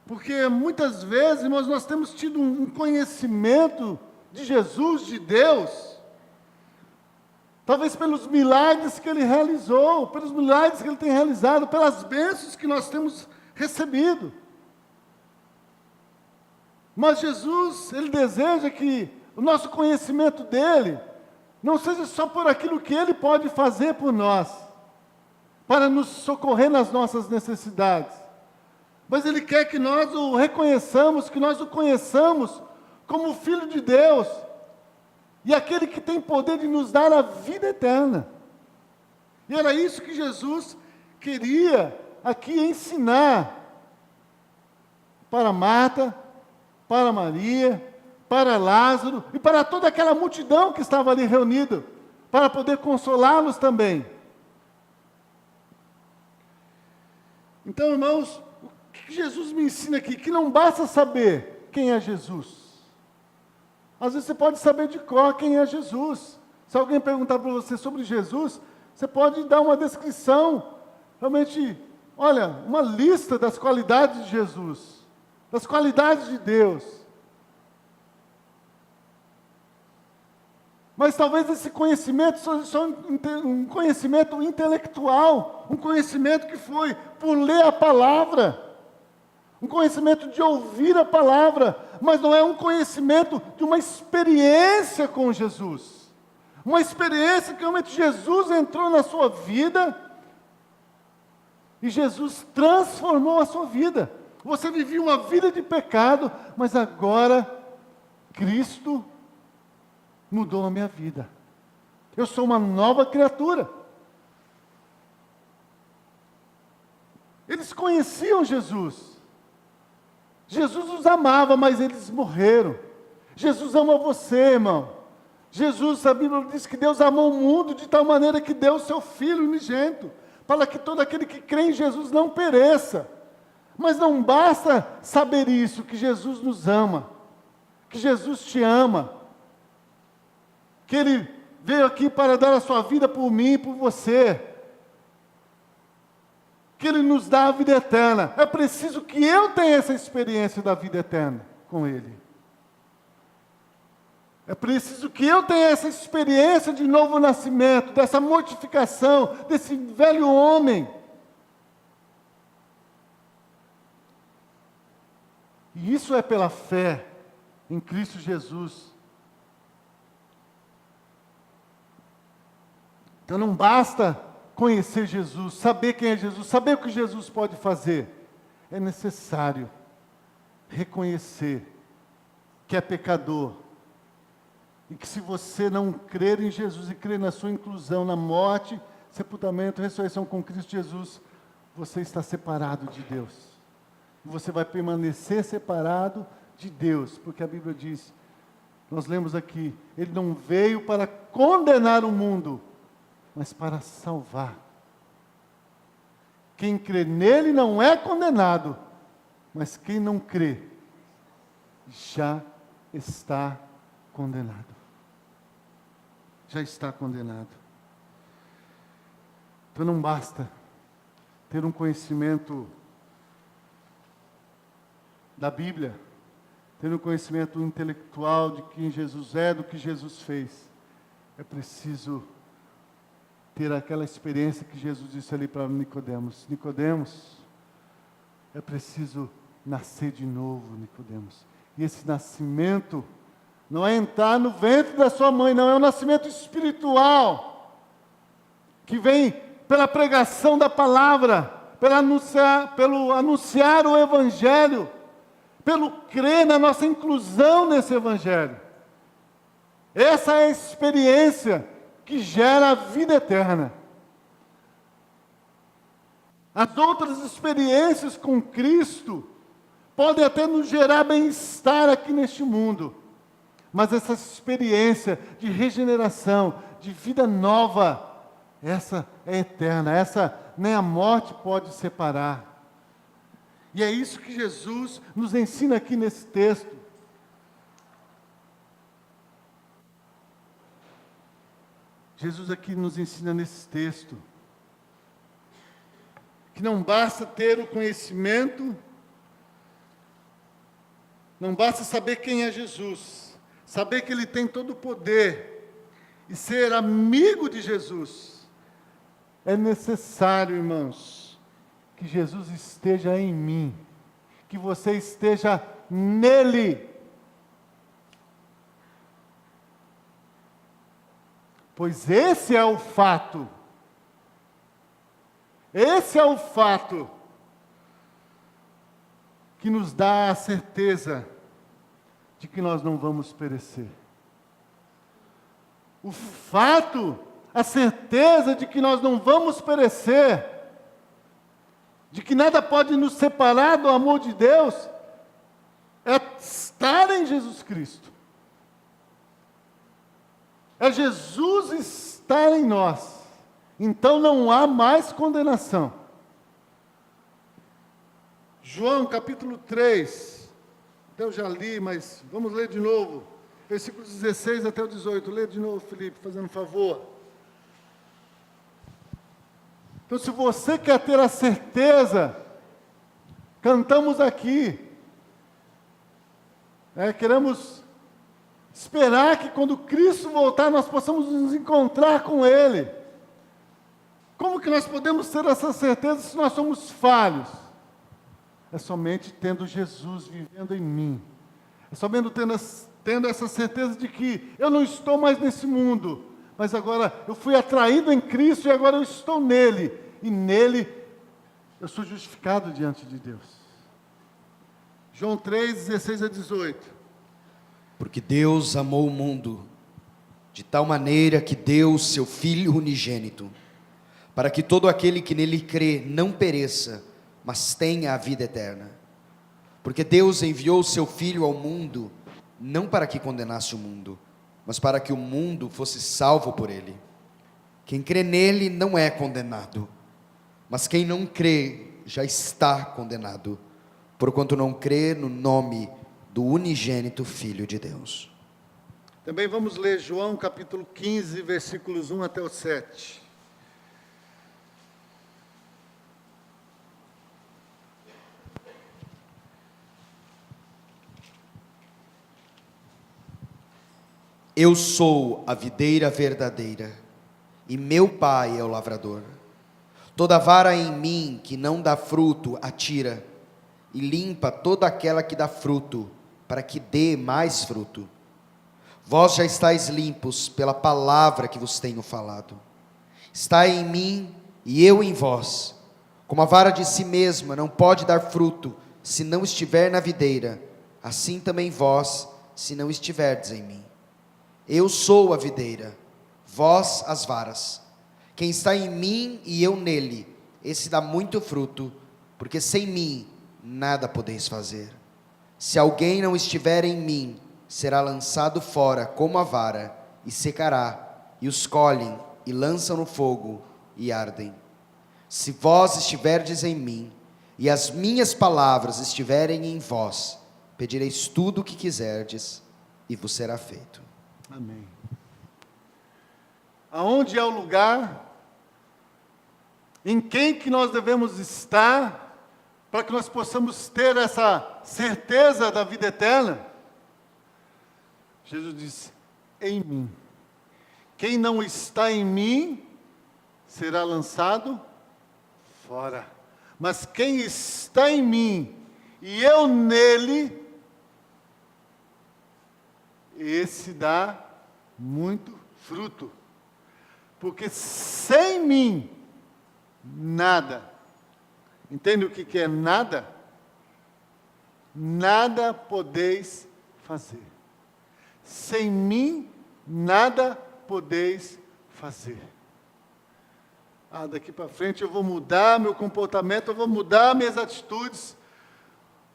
Porque muitas vezes, irmãos, nós temos tido um conhecimento de Jesus, de Deus, talvez pelos milagres que Ele realizou, pelos milagres que Ele tem realizado, pelas bênçãos que nós temos recebido. Mas Jesus, Ele deseja que o nosso conhecimento dEle não seja só por aquilo que Ele pode fazer por nós, para nos socorrer nas nossas necessidades, mas Ele quer que nós o reconheçamos, que nós o conheçamos como Filho de Deus, e aquele que tem poder de nos dar a vida eterna. E era isso que Jesus queria aqui ensinar para Marta, para Maria, para Lázaro e para toda aquela multidão que estava ali reunida, para poder consolá-los também. Então, irmãos, o que Jesus me ensina aqui? Que não basta saber quem é Jesus. Às vezes você pode saber de cor quem é Jesus. Se alguém perguntar para você sobre Jesus, você pode dar uma descrição, realmente, olha, uma lista das qualidades de Jesus, das qualidades de Deus. Mas talvez esse conhecimento seja só um conhecimento intelectual, um conhecimento que foi por ler a palavra, um conhecimento de ouvir a palavra, mas não é um conhecimento de uma experiência com Jesus. Uma experiência que realmente Jesus entrou na sua vida e Jesus transformou a sua vida. Você vivia uma vida de pecado, mas agora Cristo mudou a minha vida. Eu sou uma nova criatura. Eles conheciam Jesus. Jesus os amava, mas eles morreram. Jesus ama você, irmão. Jesus, a Bíblia diz que Deus amou o mundo de tal maneira que deu o seu Filho unigênito, para que todo aquele que crê em Jesus não pereça. Mas não basta saber isso, que Jesus nos ama, que Jesus te ama, que Ele veio aqui para dar a sua vida por mim e por você, que Ele nos dá a vida eterna. É preciso que eu tenha essa experiência da vida eterna com Ele. É preciso que eu tenha essa experiência de novo nascimento, dessa mortificação, desse velho homem. E isso é pela fé em Cristo Jesus. Então não basta conhecer Jesus, saber quem é Jesus, saber o que Jesus pode fazer. É necessário reconhecer que é pecador. E que se você não crer em Jesus e crer na sua inclusão, na morte, sepultamento, ressurreição com Cristo Jesus, você está separado de Deus. Você vai permanecer separado de Deus, porque a Bíblia diz, nós lemos aqui, Ele não veio para condenar o mundo, mas para salvar. Quem crê nele não é condenado, mas quem não crê já está condenado. Já está condenado. Então não basta ter um conhecimento da Bíblia, tendo conhecimento intelectual de quem Jesus é, do que Jesus fez. É preciso ter aquela experiência que Jesus disse ali para Nicodemos. Nicodemos, é preciso nascer de novo, Nicodemos. E esse nascimento não é entrar no ventre da sua mãe, não, é um nascimento espiritual, que vem pela pregação da palavra, pelo anunciar o Evangelho, pelo crer na nossa inclusão nesse Evangelho. Essa é a experiência que gera a vida eterna. As outras experiências com Cristo podem até nos gerar bem-estar aqui neste mundo, mas essa experiência de regeneração, de vida nova, essa é eterna, essa nem a morte pode separar. E é isso que Jesus nos ensina aqui nesse texto. Jesus aqui nos ensina nesse texto que não basta ter o conhecimento, não basta saber quem é Jesus, saber que Ele tem todo o poder e ser amigo de Jesus. É necessário, irmãos, que Jesus esteja em mim, que você esteja nele. Pois esse é o fato. Esse é o fato que nos dá a certeza de que nós não vamos perecer. O fato, a certeza de que nós não vamos perecer, de que nada pode nos separar do amor de Deus, é estar em Jesus Cristo. É Jesus estar em nós. Então não há mais condenação. João capítulo 3, até eu já li, mas vamos ler de novo. Versículos 16 até o 18. Lê de novo, Felipe, fazendo um favor. Então, se você quer ter a certeza, cantamos aqui. Queremos esperar que quando Cristo voltar, nós possamos nos encontrar com Ele. Como que nós podemos ter essa certeza se nós somos falhos? É somente tendo Jesus vivendo em mim. É somente tendo essa certeza de que eu não estou mais nesse mundo, mas agora eu fui atraído em Cristo e agora eu estou nele. E nele eu sou justificado diante de Deus. João 3, 16 a 18. Porque Deus amou o mundo de tal maneira que deu o seu Filho unigênito, para que todo aquele que nele crê não pereça, mas tenha a vida eterna. Porque Deus enviou o seu Filho ao mundo, não para que condenasse o mundo, mas para que o mundo fosse salvo por ele. Quem crê nele não é condenado, mas quem não crê já está condenado, porquanto não crê no nome do unigênito Filho de Deus. Também vamos ler João capítulo 15, versículos 1 até o 7. Eu sou a videira verdadeira, e meu Pai é o lavrador. Toda vara em mim que não dá fruto, atira, e limpa toda aquela que dá fruto, para que dê mais fruto. Vós já estáis limpos pela palavra que vos tenho falado. Estai em mim e eu em vós. Como a vara de si mesma não pode dar fruto, se não estiver na videira, assim também vós, se não estiverdes em mim. Eu sou a videira, vós as varas. Quem está em mim e eu nele, esse dá muito fruto, porque sem mim nada podeis fazer. Se alguém não estiver em mim, será lançado fora como a vara, e secará, e os colhem, e lançam no fogo, e ardem. Se vós estiverdes em mim, e as minhas palavras estiverem em vós, pedireis tudo o que quiserdes, e vos será feito. Amém. Aonde é o lugar em quem que nós devemos estar para que nós possamos ter essa certeza da vida eterna? Jesus disse: em mim. Quem não está em mim será lançado fora. Mas quem está em mim e eu nele, esse dá muito fruto. Porque sem mim, nada. Entende o que é nada? Nada podeis fazer. Sem mim, nada podeis fazer. Daqui para frente eu vou mudar meu comportamento, eu vou mudar minhas atitudes.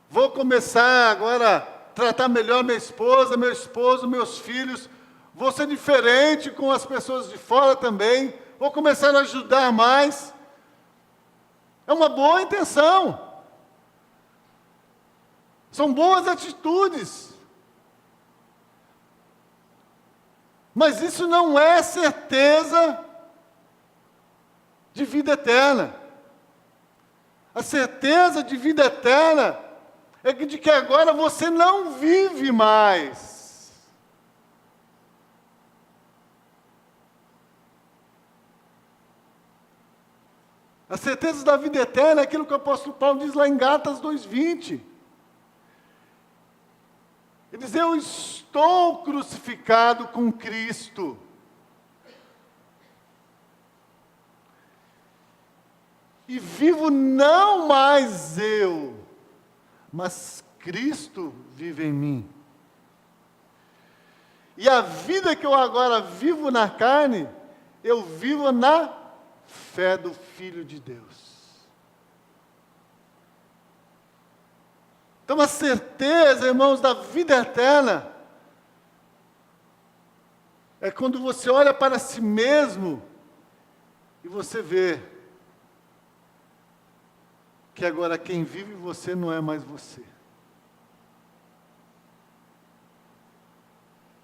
Vou começar agora a tratar melhor minha esposa, meu esposo, meus filhos. Vou ser diferente com as pessoas de fora também. Vou começar a ajudar mais. É uma boa intenção. São boas atitudes. Mas isso não é certeza de vida eterna. A certeza de vida eterna é de que agora você não vive mais. A certeza da vida eterna é aquilo que o apóstolo Paulo diz lá em Gálatas 2:20. Ele diz: eu estou crucificado com Cristo. E vivo não mais eu, mas Cristo vive em mim. E a vida que eu agora vivo na carne, eu vivo na fé do Filho de Deus. Então a certeza, irmãos, da vida eterna, é quando você olha para si mesmo e você vê que agora quem vive em você não é mais você.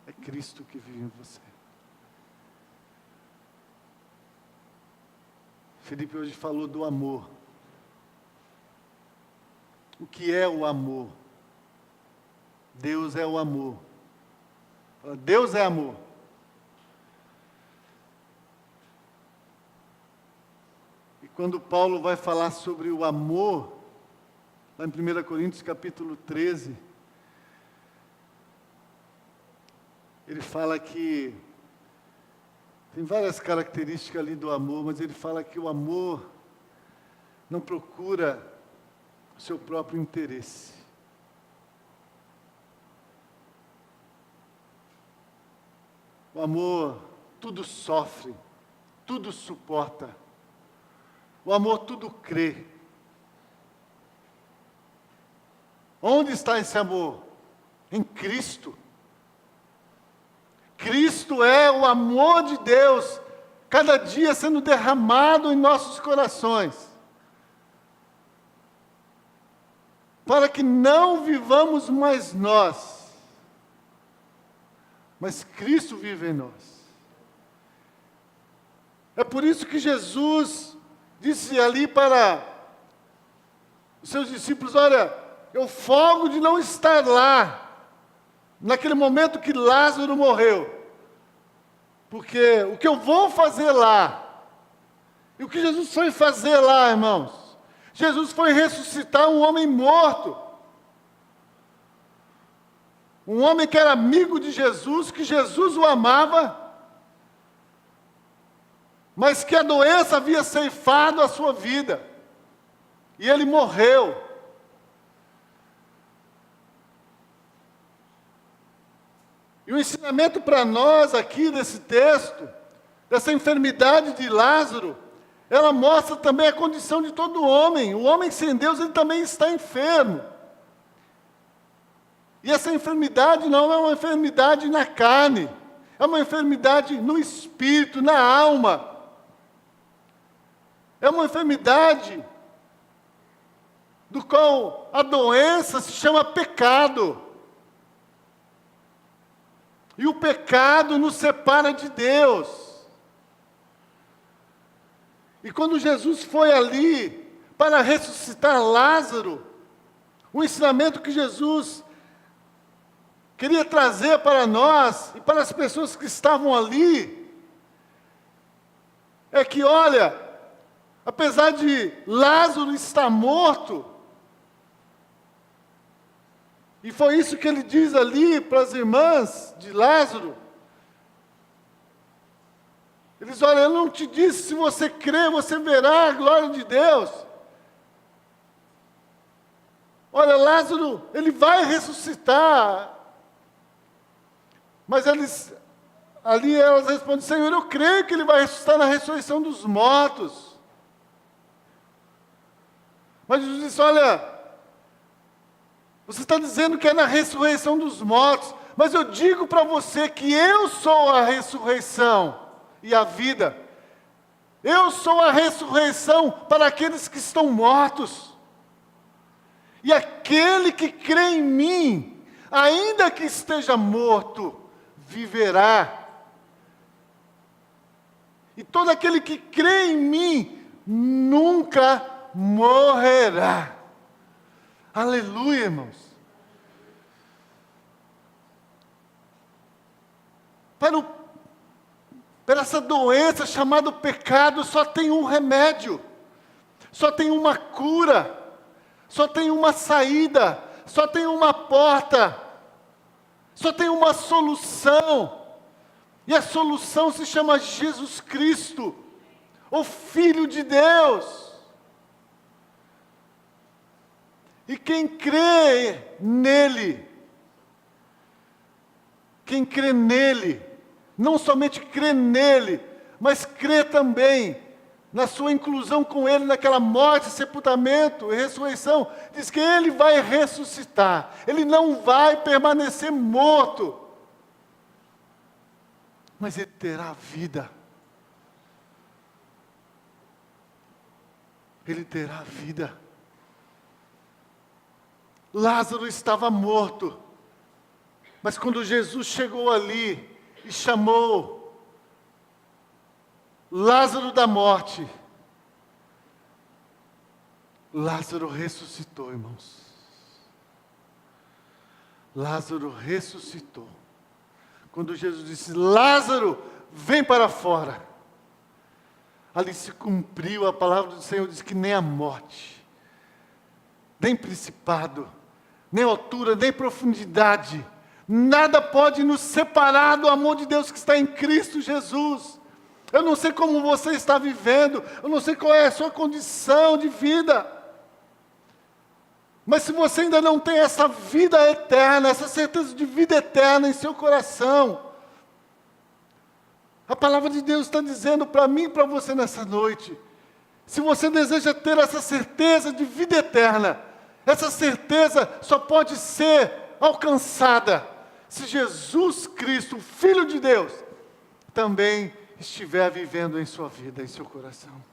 É Cristo que vive em você. Felipe hoje falou do amor. O que é o amor? Deus é o amor. Deus é amor. E quando Paulo vai falar sobre o amor, lá em 1 Coríntios capítulo 13, ele fala que tem várias características ali do amor, mas ele fala que o amor não procura o seu próprio interesse. O amor tudo sofre, tudo suporta. O amor tudo crê. Onde está esse amor? Em Cristo. Cristo é o amor de Deus, cada dia sendo derramado em nossos corações. Para que não vivamos mais nós, mas Cristo vive em nós. É por isso que Jesus disse ali para os seus discípulos: olha, eu folgo de não estar lá, naquele momento que Lázaro morreu, porque o que eu vou fazer lá, e o que Jesus foi fazer lá, irmãos? Jesus foi ressuscitar um homem morto. Um homem que era amigo de Jesus, que Jesus o amava, mas que a doença havia ceifado a sua vida. E ele morreu. E o ensinamento para nós aqui desse texto, dessa enfermidade de Lázaro, ela mostra também a condição de todo homem. O homem sem Deus, ele também está enfermo. E essa enfermidade não é uma enfermidade na carne, é uma enfermidade no espírito, na alma. É uma enfermidade do qual a doença se chama pecado. E o pecado nos separa de Deus. E quando Jesus foi ali para ressuscitar Lázaro, o ensinamento que Jesus queria trazer para nós e para as pessoas que estavam ali, é que, olha, apesar de Lázaro estar morto, e foi isso que ele diz ali para as irmãs de Lázaro, ele diz, olha, eu não te disse, se você crer, você verá a glória de Deus. Olha, Lázaro, ele vai ressuscitar. Mas ali elas respondem, Senhor, eu creio que ele vai ressuscitar na ressurreição dos mortos. Mas Jesus disse, olha, você está dizendo que é na ressurreição dos mortos, mas eu digo para você que eu sou a ressurreição e a vida. Eu sou a ressurreição para aqueles que estão mortos. E aquele que crê em mim, ainda que esteja morto, viverá. E todo aquele que crê em mim, nunca morrerá. Aleluia, irmãos. Para essa doença chamada pecado, só tem um remédio, só tem uma cura, só tem uma saída, só tem uma porta, só tem uma solução. E a solução se chama Jesus Cristo, o Filho de Deus. E quem crê nele, não somente crê nele, mas crê também na sua inclusão com ele naquela morte, sepultamento e ressurreição, diz que ele vai ressuscitar, ele não vai permanecer morto, mas ele terá vida. Ele terá vida. Lázaro estava morto, mas quando Jesus chegou ali e chamou Lázaro da morte, Lázaro ressuscitou, irmãos. Lázaro ressuscitou. Quando Jesus disse, Lázaro, vem para fora, ali se cumpriu a palavra do Senhor, diz que nem a morte, nem principado, nem altura, nem profundidade, nada pode nos separar do amor de Deus que está em Cristo Jesus. Eu não sei como você está vivendo, eu não sei qual é a sua condição de vida, mas se você ainda não tem essa vida eterna, essa certeza de vida eterna em seu coração, a palavra de Deus está dizendo para mim e para você nessa noite, se você deseja ter essa certeza de vida eterna, essa certeza só pode ser alcançada se Jesus Cristo, o Filho de Deus, também estiver vivendo em sua vida, em seu coração.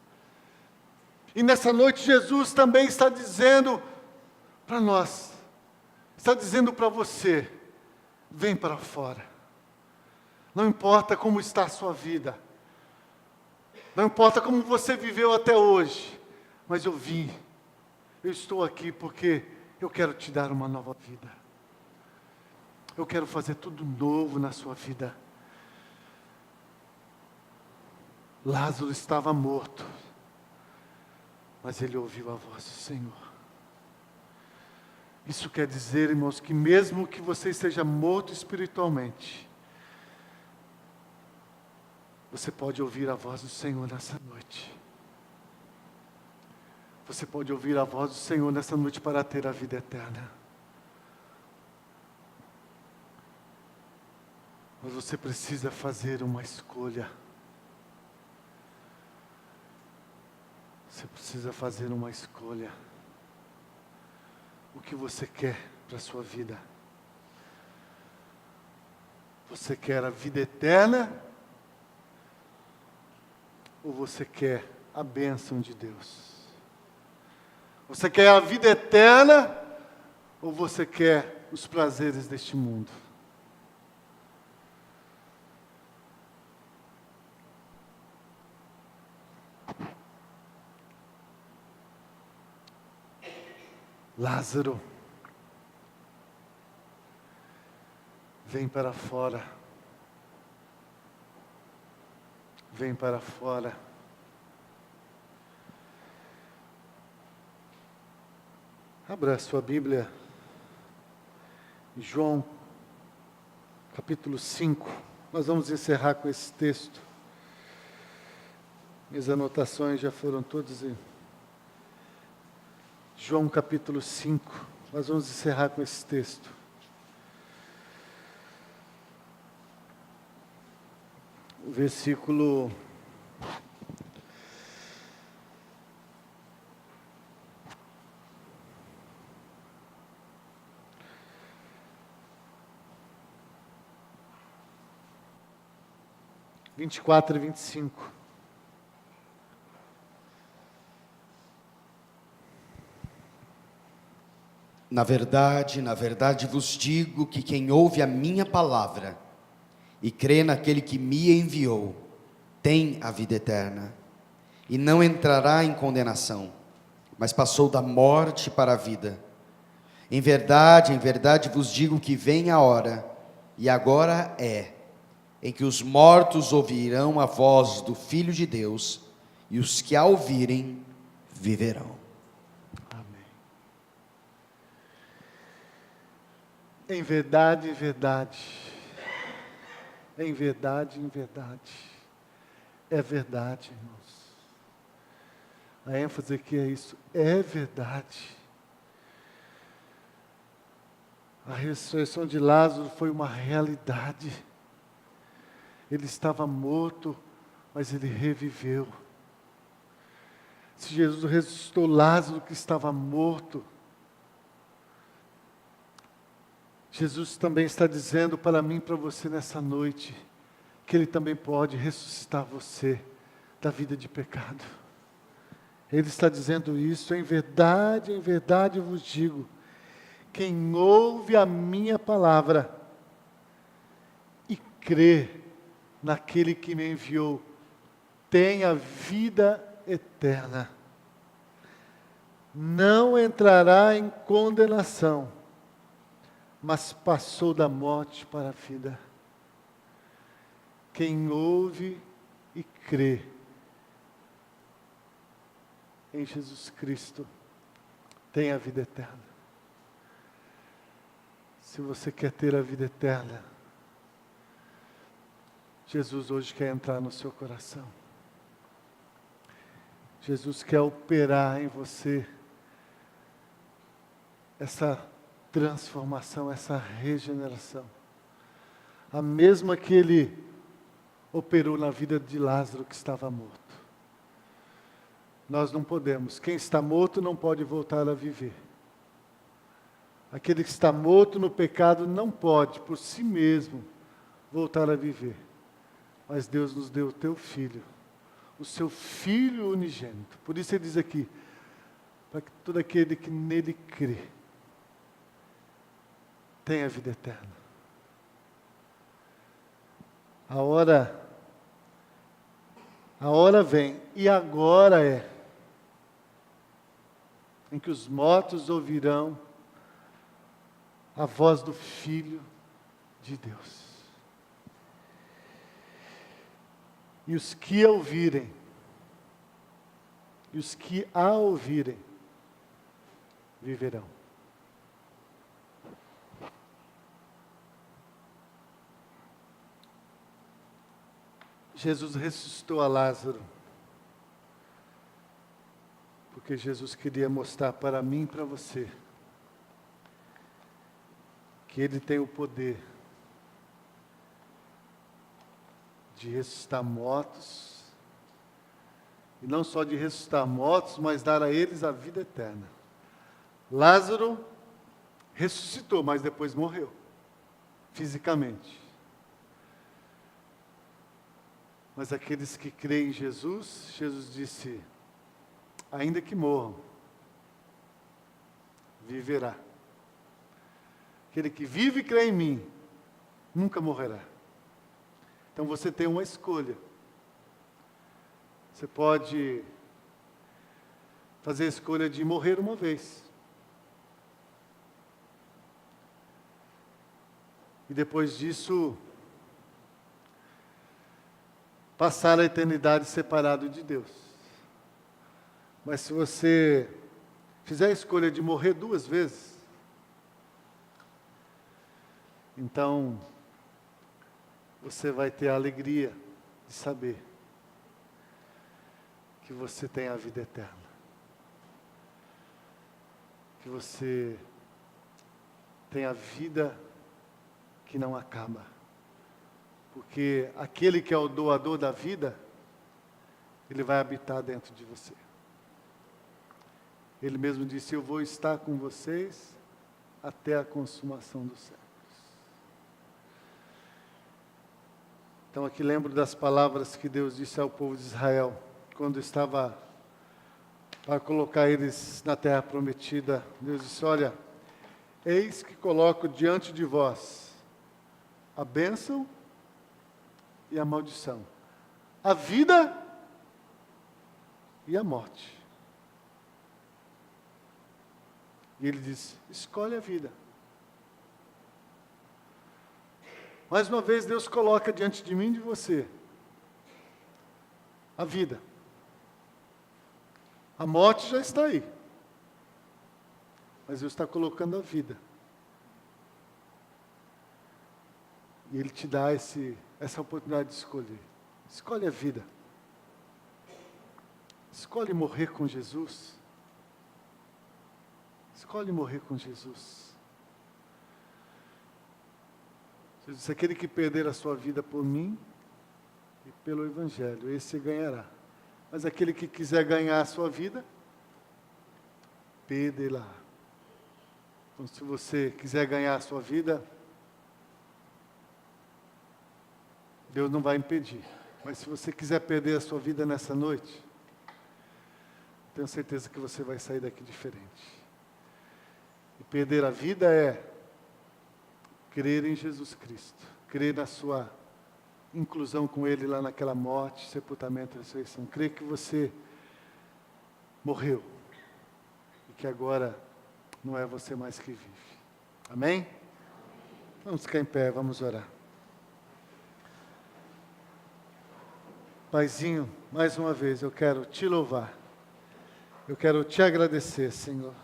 E nessa noite Jesus também está dizendo para nós, está dizendo para você, vem para fora. Não importa como está a sua vida, não importa como você viveu até hoje, mas eu estou aqui porque eu quero te dar uma nova vida. Eu quero fazer tudo novo na sua vida. Lázaro estava morto, mas ele ouviu a voz do Senhor. Isso quer dizer, irmãos, que mesmo que você esteja morto espiritualmente, você pode ouvir a voz do Senhor nessa noite. Você pode ouvir a voz do Senhor nessa noite para ter a vida eterna. Mas você precisa fazer uma escolha. Você precisa fazer uma escolha. O que você quer para a sua vida? Você quer a vida eterna? Ou você quer a bênção de Deus? Você quer a vida eterna? Ou você quer os prazeres deste mundo? Lázaro Vem para fora. Vem para fora. Abra a sua Bíblia. João, capítulo 5. Nós vamos encerrar com esse texto. Minhas anotações já foram todas em João, capítulo 5. Nós vamos encerrar com esse texto. O versículo 24 e 25. Na verdade vos digo que quem ouve a minha palavra e crê naquele que me enviou, tem a vida eterna, e não entrará em condenação, mas passou da morte para a vida. Em verdade vos digo que vem a hora, e agora é, em que os mortos ouvirão a voz do Filho de Deus, e os que a ouvirem, viverão. Amém. Em verdade, em verdade, é verdade, irmãos. A ênfase aqui é isso, é verdade. A ressurreição de Lázaro foi uma realidade. Ele estava morto, mas ele reviveu. Se Jesus ressuscitou Lázaro que estava morto, Jesus também está dizendo para mim e para você nessa noite, que Ele também pode ressuscitar você da vida de pecado. Ele está dizendo isso, em verdade eu vos digo, quem ouve a minha palavra e crê naquele que me enviou, tem a vida eterna. Não entrará em condenação, mas passou da morte para a vida. Quem ouve e crê em Jesus Cristo tem a vida eterna. Se você quer ter a vida eterna, Jesus hoje quer entrar no seu coração. Jesus quer operar em você essa transformação, essa regeneração. A mesma que Ele operou na vida de Lázaro que estava morto. Nós não podemos. Quem está morto não pode voltar a viver. Aquele que está morto no pecado não pode, por si mesmo, voltar a viver. Mas Deus nos deu o teu Filho, o seu Filho unigênito. Por isso Ele diz aqui, para que todo aquele que nele crê, tenha a vida eterna. A hora vem, e agora é, em que os mortos ouvirão a voz do Filho de Deus. E os que ouvirem, e os que a ouvirem, viverão. Jesus ressuscitou a Lázaro, porque Jesus queria mostrar para mim e para você, que Ele tem o poder de ressuscitar mortos, e não só de ressuscitar mortos, mas dar a eles a vida eterna. Lázaro ressuscitou, mas depois morreu, fisicamente. Mas aqueles que creem em Jesus, Jesus disse, ainda que morram, viverá. Aquele que vive e crê em mim, nunca morrerá. Então você tem uma escolha. Você pode fazer a escolha de morrer uma vez. e depois disso passar a eternidade separado de Deus. Mas se você fizer a escolha de morrer 2 vezes, então você vai ter a alegria de saber que você tem a vida eterna. Que você tem a vida que não acaba. Porque aquele que é o doador da vida, ele vai habitar dentro de você. Ele mesmo disse: eu vou estar com vocês até a consumação dos séculos. Então aqui lembro das palavras que Deus disse ao povo de Israel, quando estava para colocar eles na terra prometida. Deus disse: olha, eis que coloco diante de vós a bênção e a maldição, a vida e a morte. E ele disse: escolhe a vida. Mais uma vez Deus coloca diante de mim e de você a vida. A morte já está aí, mas Deus está colocando a vida. E Ele te dá essa oportunidade de escolher. Escolhe a vida. Escolhe morrer com Jesus. Escolhe morrer com Jesus. Jesus disse: aquele que perder a sua vida por mim e pelo Evangelho, esse ganhará. Mas aquele que quiser ganhar a sua vida, perderá. Então, se você quiser ganhar a sua vida, Deus não vai impedir. Mas se você quiser perder a sua vida nessa noite, tenho certeza que você vai sair daqui diferente. E perder a vida é crer em Jesus Cristo, crer na sua inclusão com Ele lá naquela morte, sepultamento e ressurreição. Crer que você morreu e que agora não é você mais que vive. Amém? Vamos ficar em pé, vamos orar. Paizinho, mais uma vez eu quero te louvar. Eu quero te agradecer, Senhor,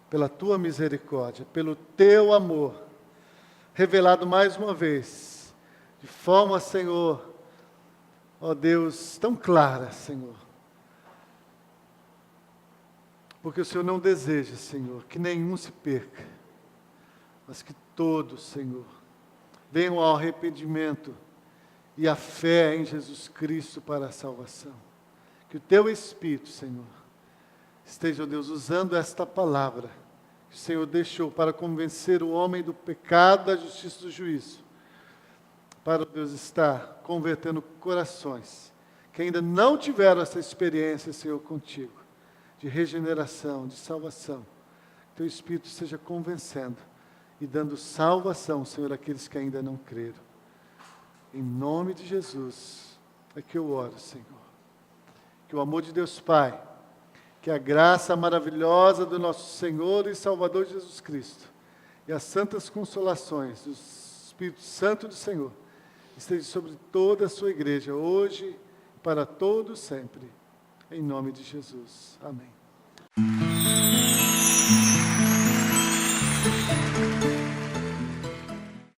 pela tua misericórdia, pelo teu amor, revelado mais uma vez, de forma, Senhor, ó Deus, tão clara, Senhor. Porque o Senhor não deseja, Senhor, que nenhum se perca, mas que todos, Senhor, venham ao arrependimento e à fé em Jesus Cristo para a salvação. Que o teu Espírito, Senhor, esteja, ó Deus, usando esta palavra que o Senhor deixou para convencer o homem do pecado, da justiça e do juízo, para, Deus, estar convertendo corações que ainda não tiveram essa experiência, Senhor, contigo, de regeneração, de salvação. Que teu Espírito esteja convencendo e dando salvação, Senhor, àqueles que ainda não creram. Em nome de Jesus é que eu oro, Senhor. Que o amor de Deus Pai, que a graça maravilhosa do nosso Senhor e Salvador Jesus Cristo e as santas consolações do Espírito Santo do Senhor esteja sobre toda a sua igreja, hoje e para todos sempre. Em nome de Jesus. Amém.